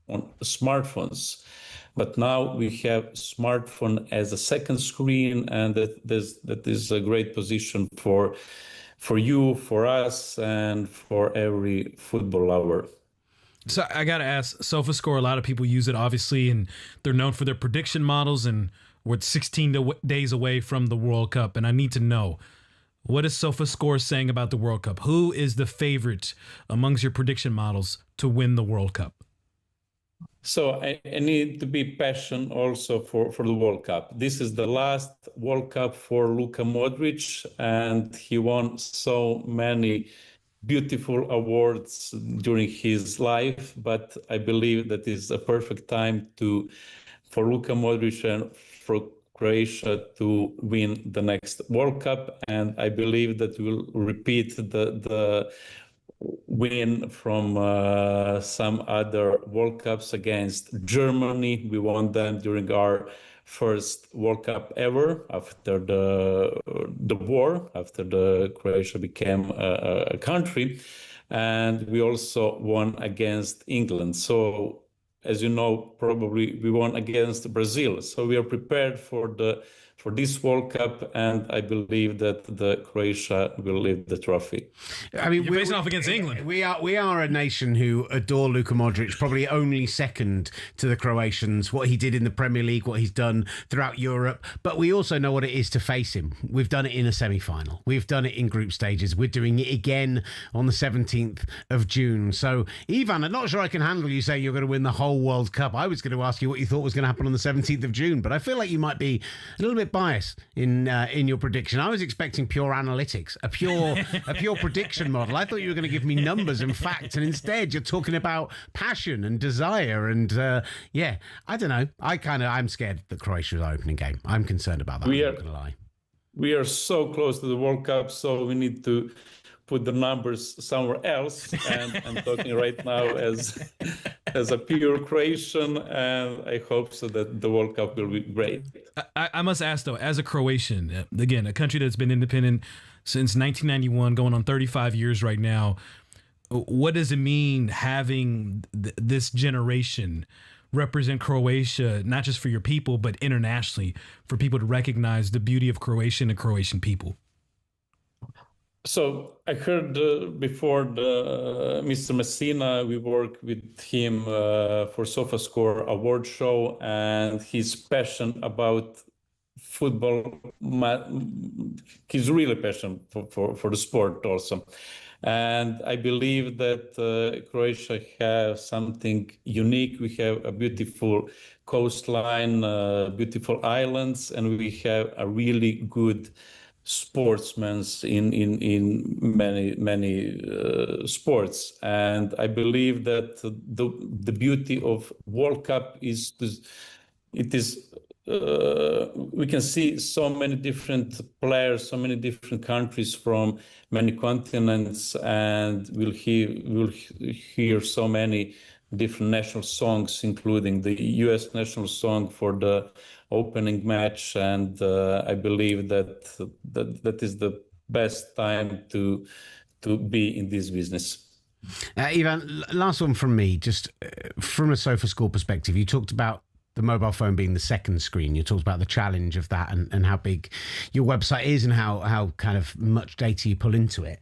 on smartphones. But now we have smartphone as a second screen, and that is a great position for you, for us, and for every football lover. So I got to ask, Sofa Score, a lot of people use it, obviously, and they're known for their prediction models, and we're 16 days away from the World Cup, and I need to know, What is SofaScore saying about the World Cup? Who is the favorite amongst your prediction models to win the World Cup? So I need to be passionate also for the World Cup. This is the last World Cup for Luka Modric, and he won so many beautiful awards during his life. But I believe that is a perfect time for Luka Modric and for Croatia to win the next World Cup. And I believe that we'll repeat the win from some other World Cups against Germany. We won them during our first World Cup ever after the war, after the Croatia became a country. And we also won against England. So as you know, probably we won against Brazil. So we are prepared for this World Cup, and I believe that the Croatia will lift the trophy. I mean, you're facing off against England. We are a nation who adore Luka Modric, probably only second to the Croatians. What he did in the Premier League, what he's done throughout Europe, but we also know what it is to face him. We've done it in a semi-final. We've done it in group stages. We're doing it again on the 17th of June. So, Ivan, I'm not sure I can handle you saying you're going to win the whole World Cup. I was going to ask you what you thought was going to happen on the 17th of June, but I feel like you might be a little bit bias in your prediction. I was expecting pure analytics, a pure prediction model. I thought you were going to give me numbers and facts, and instead you're talking about passion and desire. And yeah, I don't know. I'm scared that Croatia is our opening game. I'm concerned about that. I'm not going to lie. We are so close to the World Cup, so we need to put the numbers somewhere else. And I'm talking right now as a pure Croatian, and I hope so that the World Cup will be great. I must ask, though, as a Croatian, again, a country that's been independent since 1991, going on 35 years right now, what does it mean having this generation represent Croatia, not just for your people, but internationally, for people to recognize the beauty of Croatian and Croatian people? So I heard before Mr. Messina, we worked with him for SofaScore award show, and his passion about football, he's really passionate for the sport also. And I believe that Croatia has something unique. We have a beautiful coastline, beautiful islands, and we have a really good sportsmen in many sports. And I believe that the beauty of World Cup is we can see so many different players, so many different countries from many continents, and we'll hear so many different national songs, including the U.S. national song for the opening match. And I believe that is the best time to be in this business. Ivan, last one from me, just from a SofaScore perspective. You talked about the mobile phone being the second screen. You talked about the challenge of that and how big your website is and how kind of much data you pull into it.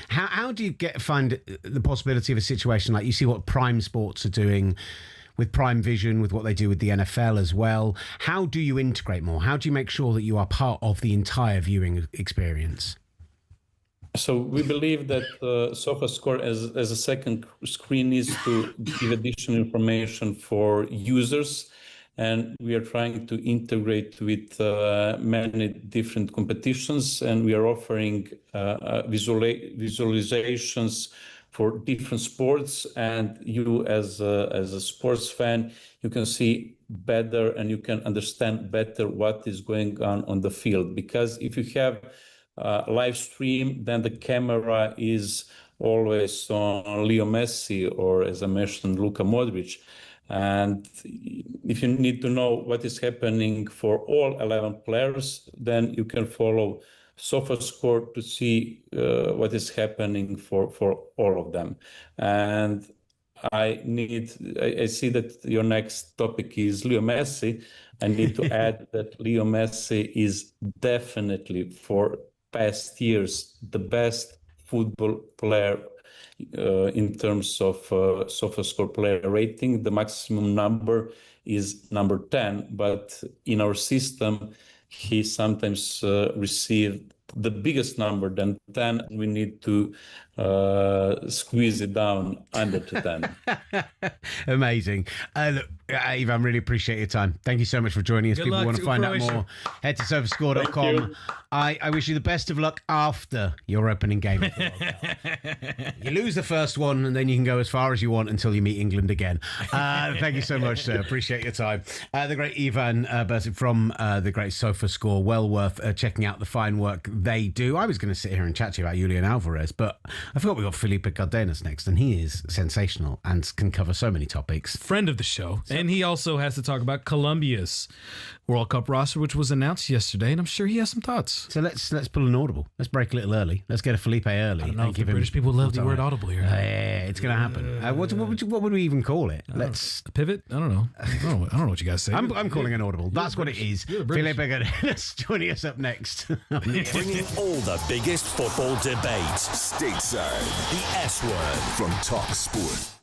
How do you find the possibility of a situation like you see what Prime Sports are doing with Prime Vision, with what they do with the NFL as well? How do you integrate more? How do you make sure that you are part of the entire viewing experience? So we believe that SofaScore as a second screen is to give additional information for users, and we are trying to integrate with many different competitions, and we are offering visualizations for different sports, and you as a sports fan, you can see better and you can understand better what is going on the field. Because if you have live stream, then the camera is always on Leo Messi or, as I mentioned, Luka Modric. And if you need to know what is happening for all 11 players, then you can follow SofaScore to see what is happening for all of them. And I see that your next topic is Leo Messi. I need to add that Leo Messi is definitely, for past years, the best football player in terms of SofaScore player rating. The maximum number is number 10, but in our system, he sometimes received the biggest number than 10. We need to squeeze it down under to 10. Amazing. Look, Ivan, really appreciate your time. Thank you so much for joining us. Good People luck want to to find Croatia. out more, head to SofaScore.com. Thank you. I wish you the best of luck after your opening game of the World Cup. You lose the first one, and then you can go as far as you want until you meet England again. Thank you so much, sir. Appreciate your time. The great Ivan Bersic from the great SofaScore. Well worth checking out the fine work they do. I was going to sit here and chat to you about Julian Alvarez, but I forgot we got Felipe Cardenas next, and he is sensational and can cover so many topics. Friend of the show. And he also has to talk about Colombia's World Cup roster, which was announced yesterday, and I'm sure he has some thoughts. So let's pull an audible. Let's break a little early. Let's get a Felipe early. I don't know if the British people love the word audible here. Yeah, it's going to happen. What would we even call it? Let's a pivot. I don't know. I don't know what you guys say. I'm calling an audible. That's what it is. Felipe Cardenas joining us up next. Bringing all the biggest football debates Stateside. The S Word From talkSPORT.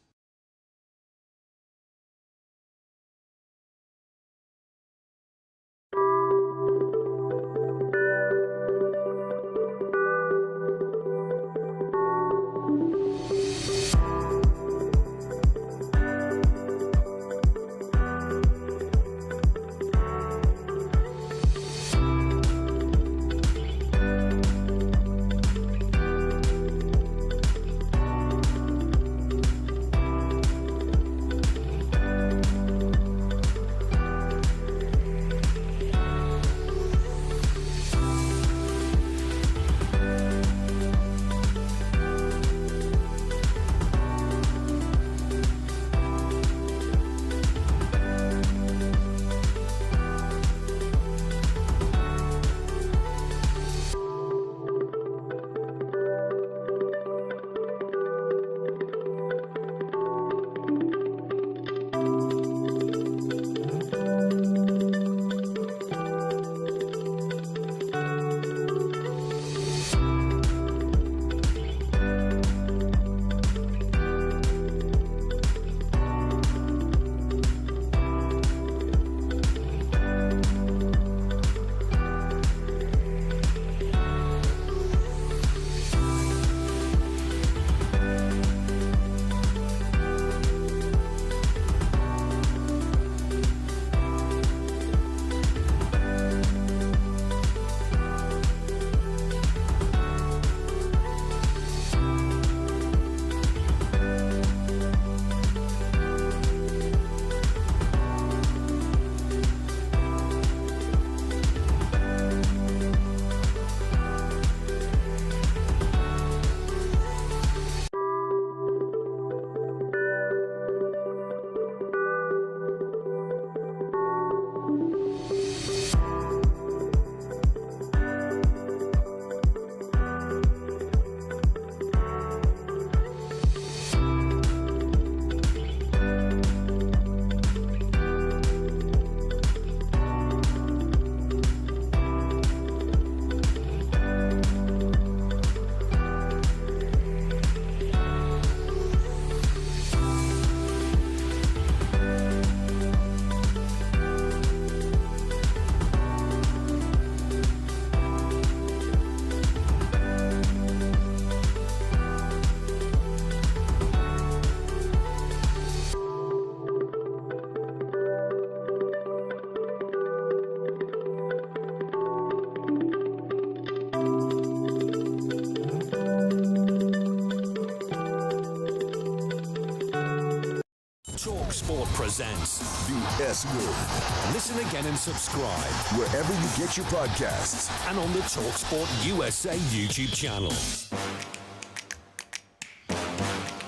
talkSPORT presents The S Word. Listen again and subscribe wherever you get your podcasts and on the talkSPORT USA YouTube channel.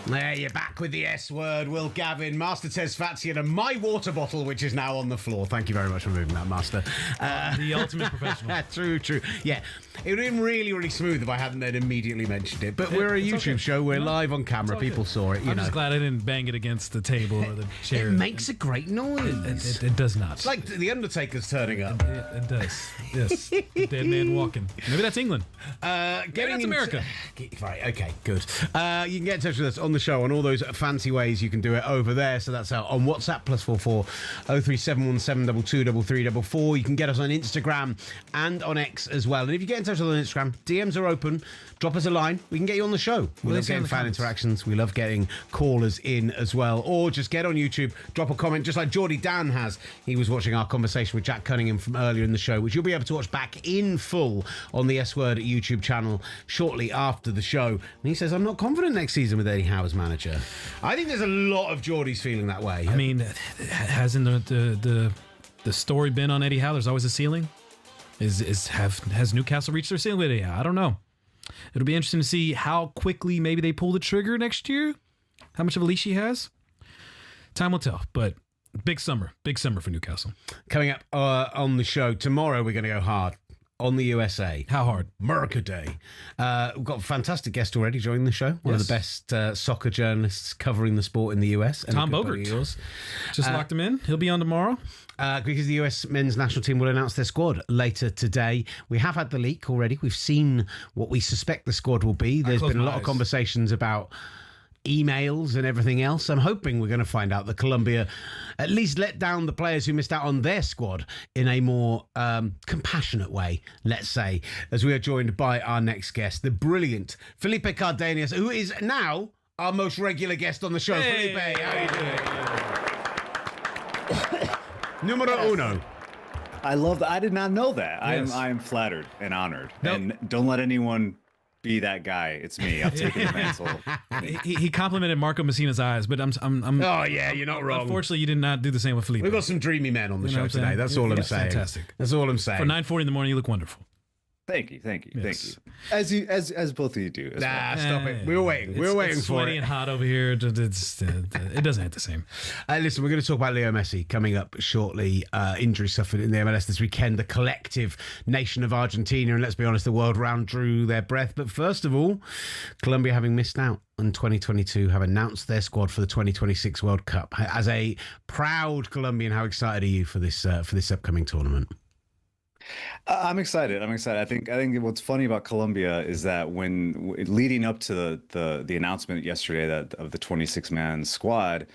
There, you're back with the S Word. Will Gavin, Master Tesfazian, and my water bottle, which is now on the floor. Thank you very much for moving that, Master. The ultimate professional. True. Yeah, it would have been really, really smooth if I hadn't then immediately mentioned it. But we're a YouTube show. We're live on camera. People saw it. I'm just glad I didn't bang it against the table or the chair. It makes a great noise. It does not. It's like the Undertaker's turning up. It does. Yes. The dead man walking. Maybe that's England. Maybe that's America. Right, okay, good. You can get in touch with us on the the show on all those fancy ways you can do it over there. So that's out on WhatsApp, +44 03717223344. You can get us on Instagram and on X as well. And if you get in touch with us on Instagram, DMs are open. Drop us a line. We can get you on the show. We love getting fan interactions. We love getting callers in as well. Or just get on YouTube, drop a comment, just like Geordie Dan has. He was watching our conversation with Jack Cunningham from earlier in the show, which you'll be able to watch back in full on the S Word YouTube channel shortly after the show. And he says, I'm not confident next season with Eddie Howe as manager. I think there's a lot of Geordies feeling that way. I mean, hasn't the story been on Eddie Howe? There's always a ceiling. Has Newcastle reached their ceiling with Eddie Howe? I don't know. It'll be interesting to see how quickly maybe they pull the trigger next year. How much of a leash he has. Time will tell, but big summer for Newcastle. Coming up on the show tomorrow, we're going to go hard on the USA. How hard? America Day. We've got a fantastic guest already joining the show. One of the best soccer journalists covering the sport in the US. Tom Bogert. Just locked him in. He'll be on tomorrow. Because the US men's national team will announce their squad later today. We have had the leak already. We've seen what we suspect the squad will be. There's been a lot of conversations about emails and everything else. I'm hoping we're going to find out that Colombia at least let down the players who missed out on their squad in a more compassionate way, let's say, as we are joined by our next guest, the brilliant Felipe Cardenas, who is now our most regular guest on the show. Hey. Felipe, how are you doing? Numero uno. I love that. I did not know that. Yes. I am flattered and honored. Nope. And don't let anyone be that guy. It's me. I'll take the mantle. He complimented Marco Messina's eyes, but I'm. Oh yeah, you're not wrong. Unfortunately, you did not do the same with Felipe. We've got some dreamy men on the show today. That's all I'm saying. Fantastic. That's all I'm saying. For 9:40 in the morning, you look wonderful. Thank you. Yes. As both of you do. Stop it. We were waiting. We were waiting it's for sweaty it. and hot over here. It doesn't hit the same. Listen, we're going to talk about Leo Messi coming up shortly. Injury suffered in the MLS this weekend. The collective nation of Argentina, and let's be honest, the world round drew their breath. But first of all, Colombia, having missed out on 2022, have announced their squad for the 2026 World Cup. As a proud Colombian, how excited are you for this upcoming tournament? I'm excited. I think what's funny about Colombia is that when leading up to the announcement yesterday of the 26-man squad,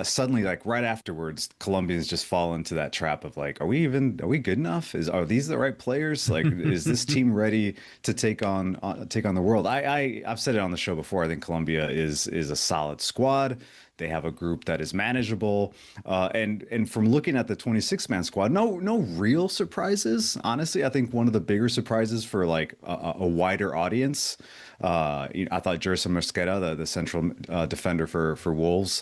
suddenly, like right afterwards, Colombians just fall into that trap of like, are we good enough? Are these the right players? Like, is this team ready to take on the world? I've said it on the show before. I think Colombia is a solid squad. They have a group that is manageable, and from looking at the 26-man squad, no real surprises. Honestly, I think one of the bigger surprises for like a wider audience, I thought Jerson Mosquera, the central defender for Wolves,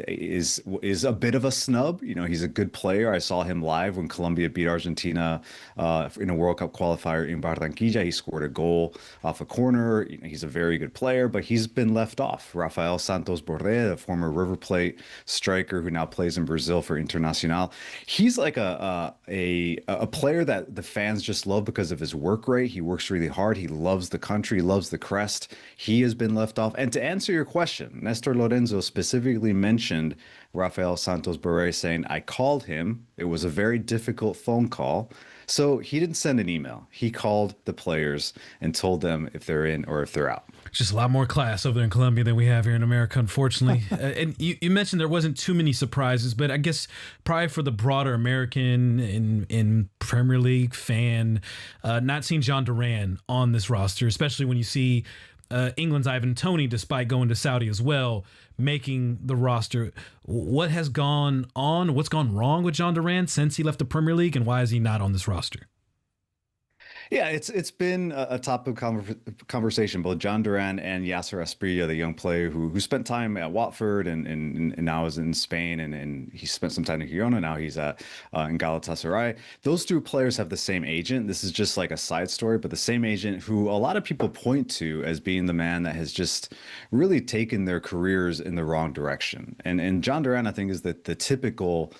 is a bit of a snub. He's a good player. I saw him live when Colombia beat Argentina in a World Cup qualifier in Barranquilla. He scored a goal off a corner. He's a very good player, but he's been left off. Rafael Santos Borré, a former River Plate striker who now plays in Brazil for Internacional. He's like a player that the fans just love because of his work rate. He works really hard. He loves the country. He loves the crest. He has been left off. And to answer your question, Nestor Lorenzo specifically mentioned Rafael Santos Borré, saying, I called him. It was a very difficult phone call. So he didn't send an email. He called the players and told them if they're in or if they're out. Just a lot more class over there in Colombia than we have here in America, unfortunately. And you mentioned there wasn't too many surprises, but I guess probably for the broader American in Premier League fan, not seeing John Duran on this roster, especially when you see England's Ivan Toney, despite going to Saudi as well, making the roster. What has gone on? What's gone wrong with John Duran since he left the Premier League, and why is he not on this roster? Yeah, it's been a topic of conversation. Both John Duran and Yasser Asprilla, the young player who spent time at Watford and now is in Spain, and he spent some time in Girona. Now he's in Galatasaray. Those two players have the same agent. This is just like a side story, but the same agent who a lot of people point to as being the man that has just really taken their careers in the wrong direction. And John Duran, I think, is the typical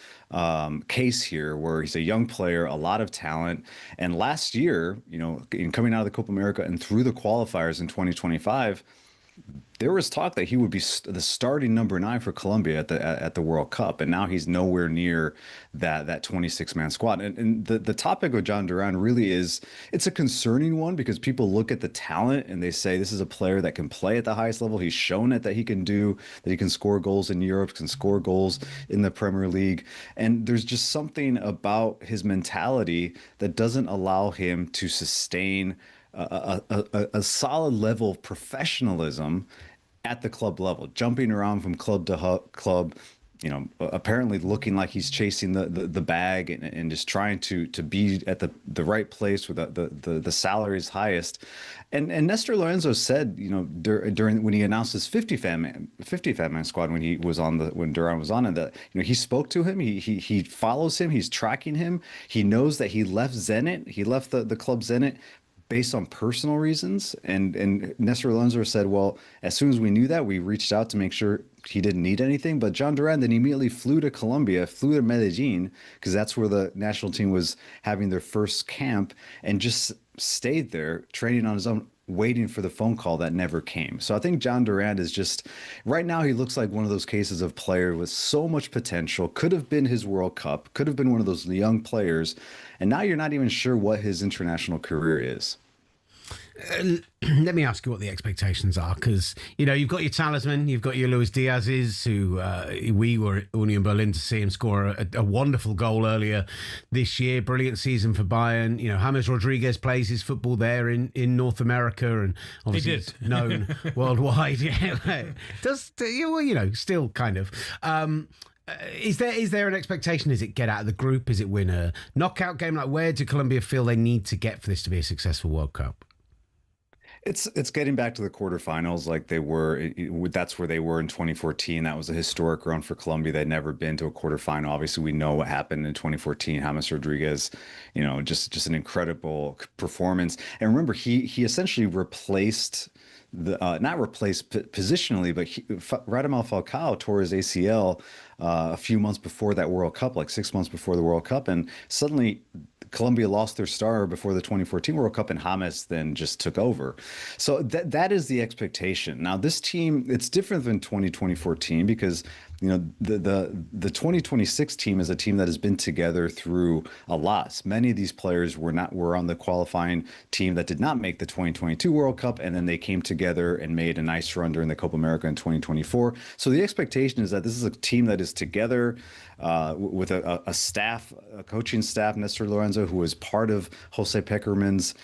case here, where he's a young player, a lot of talent, and last year, in coming out of the Copa America and through the qualifiers in 2025, there was talk that he would be the starting number 9 for Colombia at the World Cup, and now he's nowhere near that 26-man squad. And the topic of John Duran really is, it's a concerning one, because people look at the talent and they say this is a player that can play at the highest level. He's shown it that he can do, that he can score goals in Europe, can score goals in the Premier League, and there's just something about his mentality that doesn't allow him to sustain a solid level of professionalism at the club level, jumping around from club to club, apparently looking like he's chasing the bag and just trying to be at the right place with the salaries highest. And Nestor Lorenzo said, during when he announced his 55 man squad, when Duran was on it, that he spoke to him, he follows him, he's tracking him, he knows that he left Zenit, he left the club Zenit based on personal reasons. And Nestor Lorenzo said, well, as soon as we knew that, we reached out to make sure he didn't need anything. But John Duran then immediately flew to Colombia, flew to Medellin, because that's where the national team was having their first camp, and just stayed there training on his own, waiting for the phone call that never came. So I think John Duran is just, right now, he looks like one of those cases of player with so much potential, could have been his World Cup, could have been one of those young players, and now you're not even sure what his international career is. Let me ask you what the expectations are, because you've got your talisman, you've got your Luis Diaz's, who we were at Union Berlin to see him score a wonderful goal earlier this year. Brilliant season for Bayern. James Rodriguez plays his football there in North America, and obviously it's known worldwide. Yeah, does still kind of. Is there an expectation? Is it get out of the group? Is it win a knockout game? Like, where do Colombia feel they need to get for this to be a successful World Cup? It's getting back to the quarterfinals like they were. That's where they were in 2014. That was a historic run for Colombia. They'd never been to a quarterfinal. Obviously, we know what happened in 2014. James Rodriguez, just an incredible performance. And remember, he essentially replaced not replaced positionally, but Radamel Falcao tore his ACL a few months before that World Cup, like 6 months before the World Cup, and suddenly Colombia lost their star before the 2014 World Cup, and James then just took over. So that is the expectation. Now, this team, it's different than 2014 because the 2026 team is a team that has been together through a lot. Many of these players were on the qualifying team that did not make the 2022 World Cup, and then they came together and made a nice run during the Copa America in 2024. So the expectation is that this is a team that is together with a staff, a coaching staff, Nestor Lorenzo, who was part of Jose Peckerman's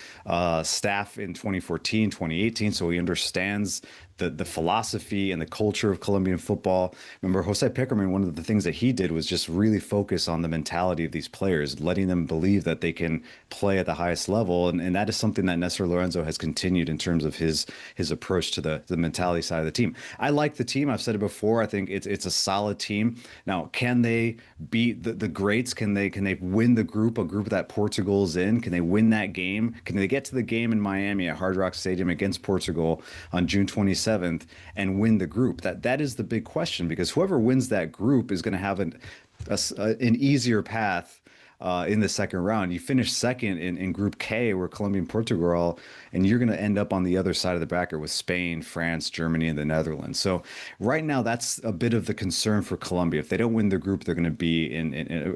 staff in 2014, 2018. So he understands the philosophy and the culture of Colombian football. Remember, Jose Peckerman, one of the things that he did was just really focus on the mentality of these players, letting them believe that they can play at the highest level. And that is something that Nestor Lorenzo has continued in terms of his approach to the mentality side of the team. I like the team. I've said it before. I think it's a solid team. Now, can they beat the greats? Can they win a group that Portugal's in? Can they win that game? Can they get to the game in Miami at Hard Rock Stadium against Portugal on June 27th and win the group? That is the big question, because whoever wins that group is going to have an easier path in the second round. You finish second in Group K, where Colombia and Portugal are all, and you're going to end up on the other side of the bracket with Spain, France, Germany, and the Netherlands. So right now, that's a bit of the concern for Colombia. If they don't win the group, they're going to be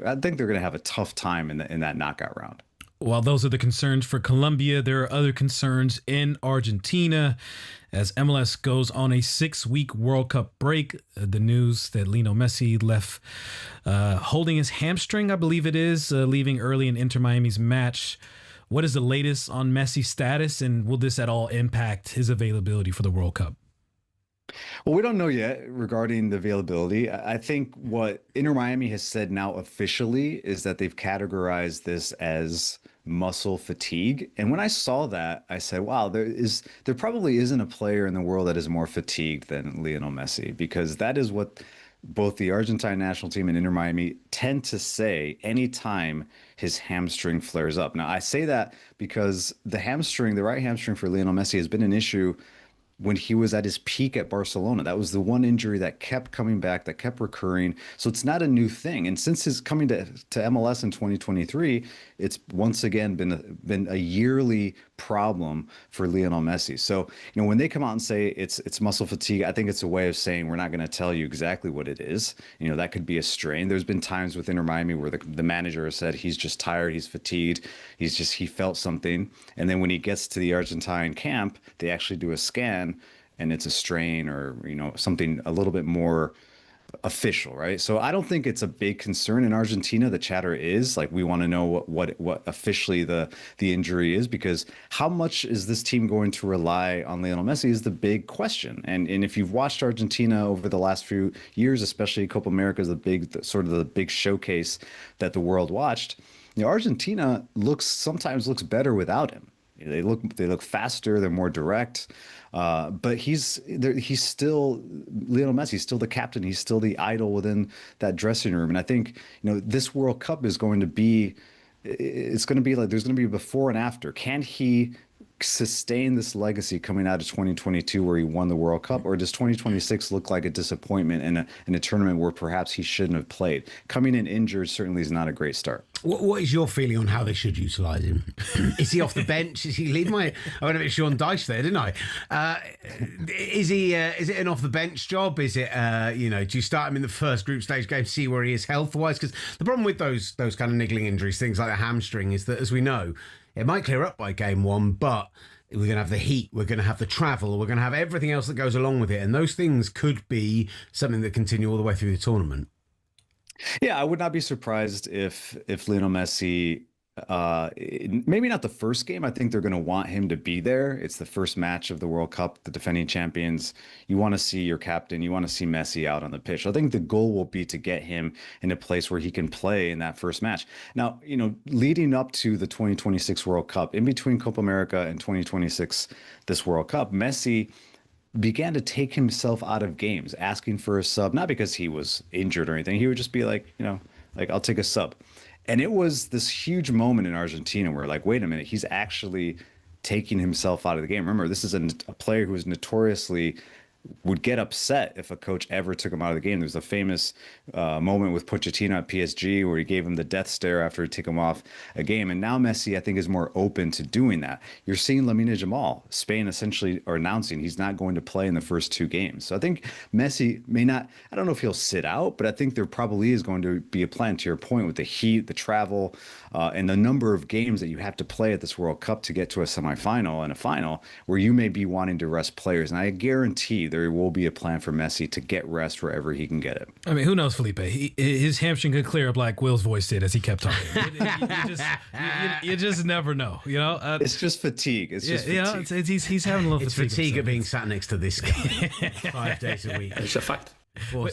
I think they're going to have a tough time in that knockout round. While those are the concerns for Colombia, there are other concerns in Argentina as MLS goes on a 6-week World Cup break. The news that Lionel Messi left holding his hamstring, I believe it is, leaving early in Inter Miami's match. What is the latest on Messi's status, and will this at all impact his availability for the World Cup? Well, we don't know yet regarding the availability. I think what Inter Miami has said now officially is that they've categorized this as muscle fatigue. And when I saw that, I said, wow, there probably isn't a player in the world that is more fatigued than Lionel Messi, because that is what both the Argentine national team and Inter Miami tend to say anytime his hamstring flares up. Now, I say that because the right hamstring for Lionel Messi has been an issue when he was at his peak at Barcelona. That was the one injury that kept coming back, that kept recurring. So it's not a new thing. And since his coming to MLS in 2023, it's once again been a yearly problem for Lionel Messi. So, you know, when they come out and say it's muscle fatigue, I think it's a way of saying we're not going to tell you exactly what it is. You know, that could be a strain. There's been times with Inter Miami where the manager has said he's just tired, he's fatigued, he felt something. And then when he gets to the Argentine camp, they actually do a scan and it's a strain or, you know, something a little bit more official, right? So I don't think it's a big concern in Argentina. The chatter is like, we want to know what officially the injury is, because how much is this team going to rely on Lionel Messi is the big question. And if you've watched Argentina over the last few years, especially Copa America is the big showcase that the world watched. You know, Argentina sometimes looks better without him. They look faster. They're more direct. But he's still Lionel Messi. He's still the captain. He's still the idol within that dressing room. And I think, you know, this World Cup is going to be. It's going to be like there's going to be a before and after. Can he sustain this legacy coming out of 2022 where he won the World Cup, or does 2026 look like a disappointment in a tournament where perhaps he shouldn't have played? Coming in injured certainly is not a great start. What is your feeling on how they should utilise him? Is he off the bench? Is he leading? I went a bit Sean Dyche there, didn't I? Is it an off the bench job? Is it you know, do you start him in the first group stage game, see where he is health wise? Because the problem with those kind of niggling injuries, things like a hamstring, is that, as we know, it might clear up by game one, but we're going to have the heat, we're going to have the travel, we're going to have everything else that goes along with it. And those things could be something that continue all the way through the tournament. Yeah, I would not be surprised if Lionel Messi, maybe not the first game. I think they're going to want him to be there. It's the first match of the World Cup, the defending champions. You want to see your captain. You want to see Messi out on the pitch. I think the goal will be to get him in a place where he can play in that first match. Now, you know, leading up to the 2026 World Cup, in between Copa America and 2026, this World Cup, Messi began to take himself out of games, asking for a sub, not because he was injured or anything. He would just be like, you know, like, I'll take a sub. And it was this huge moment in Argentina where, like, wait a minute, he's actually taking himself out of the game. Remember, this is a player who is notoriously would get upset if a coach ever took him out of the game. There's a famous moment with Pochettino at PSG where he gave him the death stare after he took him off a game. And now Messi, I think, is more open to doing that. You're seeing Lamine Yamal, Spain essentially are announcing he's not going to play in the first two games. So I think Messi may not, I don't know if he'll sit out, but I think there probably is going to be a plan, to your point, with the heat, the travel, and the number of games that you have to play at this World Cup to get to a semifinal and a final, where you may be wanting to rest players. And I guarantee there will be a plan for Messi to get rest wherever he can get it. I mean, who knows, Felipe? His hamstring could clear up like Will's voice did as he kept talking. You just never know, you know? It's just fatigue. It's just fatigue. You know, he's having a little it's fatigue of being sat next to this guy 5 days a week. It's a fact. 4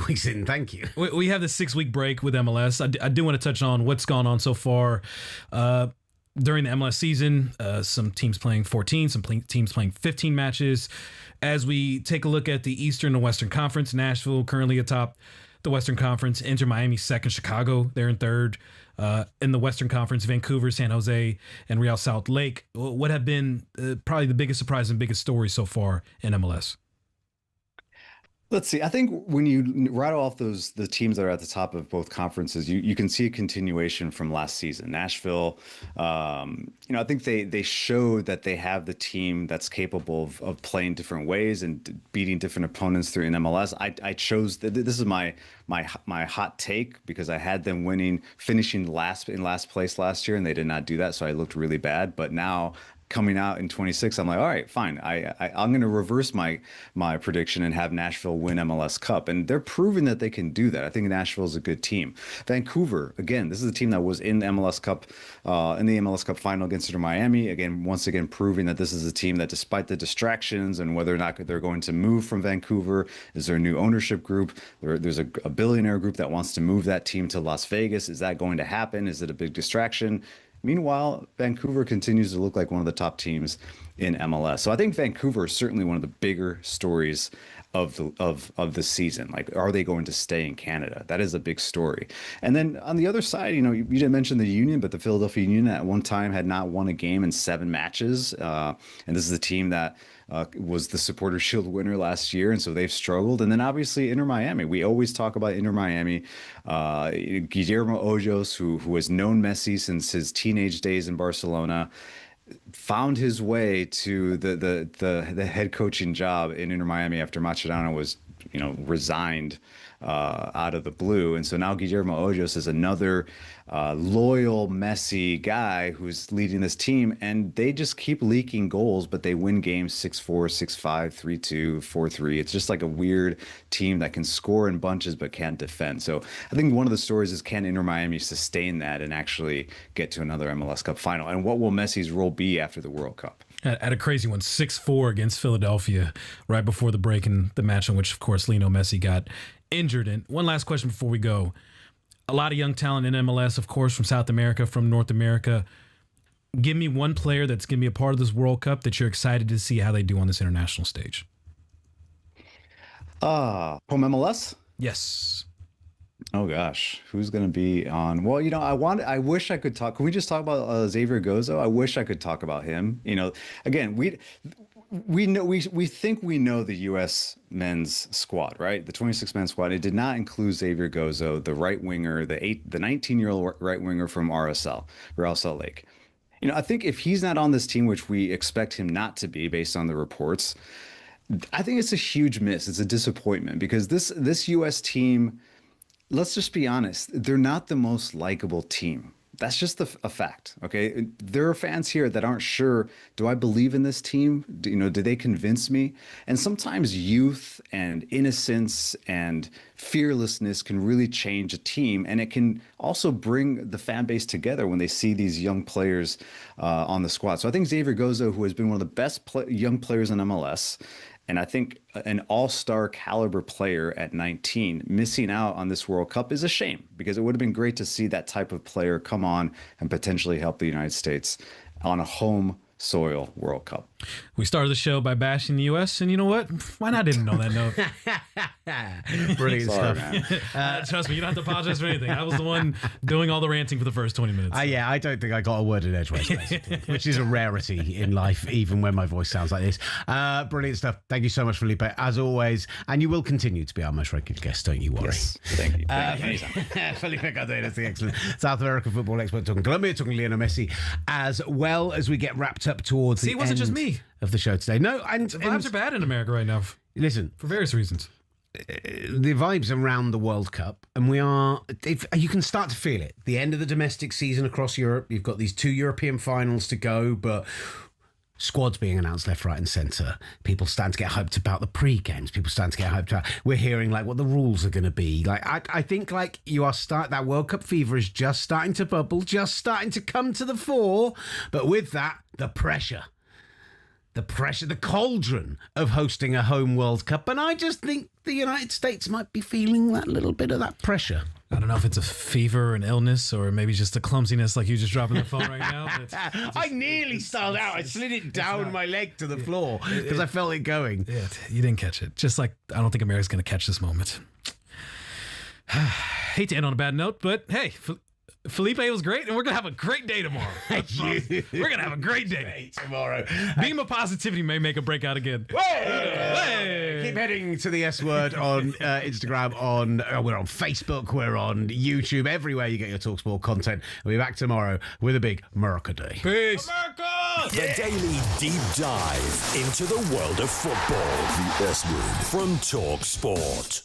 weeks in, thank you. We have the 6-week break with MLS. I do want to touch on what's gone on so far during the MLS season. Some teams playing 14, some teams playing 15 matches. As we take a look at the Eastern and Western Conference, Nashville currently atop the Western Conference, Inter Miami second, Chicago they're in third. In the Western Conference, Vancouver, San Jose, and Real Salt Lake. What have been probably the biggest surprise and biggest story so far in MLS? Let's see. I think when you rattle off the teams that are at the top of both conferences, you can see a continuation from last season. Nashville, I think they showed that they have the team that's capable of playing different ways and beating different opponents through in MLS. I chose this is my hot take, because I had them finishing in last place last year, and they did not do that, so I looked really bad. But now, coming out in 26, I'm like, all right, fine. I'm going to reverse my prediction and have Nashville win MLS Cup. And they're proving that they can do that. I think Nashville is a good team. Vancouver, again, this is a team that was in the MLS Cup, final against Inter Miami. Once again, proving that this is a team that, despite the distractions and whether or not they're going to move from Vancouver, is there a new ownership group? There's a billionaire group that wants to move that team to Las Vegas. Is that going to happen? Is it a big distraction? Meanwhile, Vancouver continues to look like one of the top teams in MLS. So I think Vancouver is certainly one of the bigger stories of the season. Like, are they going to stay in Canada? That is a big story. And then on the other side, you didn't mention the Union, but the Philadelphia Union at one time had not won a game in 7 matches. And this is a team that was the Supporters Shield winner last year, and so they've struggled. And then obviously Inter Miami. We always talk about Inter Miami. Guillermo Ojos, who has known Messi since his teenage days in Barcelona, found his way to the head coaching job in Inter Miami after Mascherano was resigned out of the blue. And so now Guillermo Ojos is another loyal Messi guy who's leading this team, and they just keep leaking goals, but they win games 6-4, 6-5, 3-2, 4-3. It's just like a weird team that can score in bunches but can't defend. So I think one of the stories is, can Inter Miami sustain that and actually get to another MLS Cup final? And what will Messi's role be after the World Cup? At a crazy one, 6-4 against Philadelphia right before the break, in the match in which, of course, Lionel Messi got injured. And one last question before we go. A lot of young talent in MLS, of course, from South America, from North America. Give me one player that's going to be a part of this World Cup that you're excited to see how they do on this international stage. From MLS? Yes. Oh gosh, who's going to be on? Well, I wish I could talk. Can we just talk about Xavier Gozo? I wish I could talk about him. Again, we think we know the U.S. men's squad, right? The 26-man squad. It did not include Xavier Gozo, the right winger, the 19-year-old right winger from Real Salt Lake. I think if he's not on this team, which we expect him not to be based on the reports, I think it's a huge miss. It's a disappointment because this U.S. team, let's just be honest, they're not the most likable team. That's just a fact, okay? There are fans here that aren't sure, do I believe in this team? Do they convince me? And sometimes youth and innocence and fearlessness can really change a team, and it can also bring the fan base together when they see these young players on the squad. So I think Xavier Gozo, who has been one of the best young players in MLS, and I think an all-star caliber player at 19, missing out on this World Cup is a shame, because it would have been great to see that type of player come on and potentially help the United States on a home soil World Cup. We started the show by bashing the U.S., and you know what? Why not end on that note? Brilliant stuff. Trust me, you don't have to apologize for anything. I was the one doing all the ranting for the first 20 minutes. Yeah, I don't think I got a word in edgeways, basically, which is a rarity in life, even when my voice sounds like this. Brilliant stuff. Thank you so much, Felipe, as always. And you will continue to be our most regular guest, don't you worry. Yes, thank you. Felipe Cardenas, the excellent South American football expert, talking Colombia, talking Lionel Messi, as well as we get wrapped up towards the it wasn't just me of the show today. No, and the vibes are bad in America right now. Listen, for various reasons. The vibes around the World Cup, and you can start to feel it. The end of the domestic season across Europe. You've got these 2 European finals to go, but squads being announced left, right, and centre. People starting to get hyped about the pre-games. People starting to get hyped about. We're hearing what the rules are going to be. I think that World Cup fever is just starting to bubble, just starting to come to the fore. But with that, the pressure, the cauldron of hosting a home World Cup. And I just think the United States might be feeling that little bit of that pressure. I don't know if it's a fever, an illness, or maybe just a clumsiness like you just dropping the phone right now. I nearly stalled out. I slid it down my leg to the floor because I felt it going. Yeah, you didn't catch it. Just like I don't think America's going to catch this moment. Hate to end on a bad note, but hey, Felipe was great, and we're going to have a great day tomorrow. We're going to have a great day tomorrow. Beam of positivity may make a breakout again. Hey! Keep heading to the S Word on Instagram. We're on Facebook. We're on YouTube. Everywhere you get your talkSPORT content. We'll be back tomorrow with a big America Day. Peace. America! The daily deep dive into the world of football. The S Word from talkSPORT.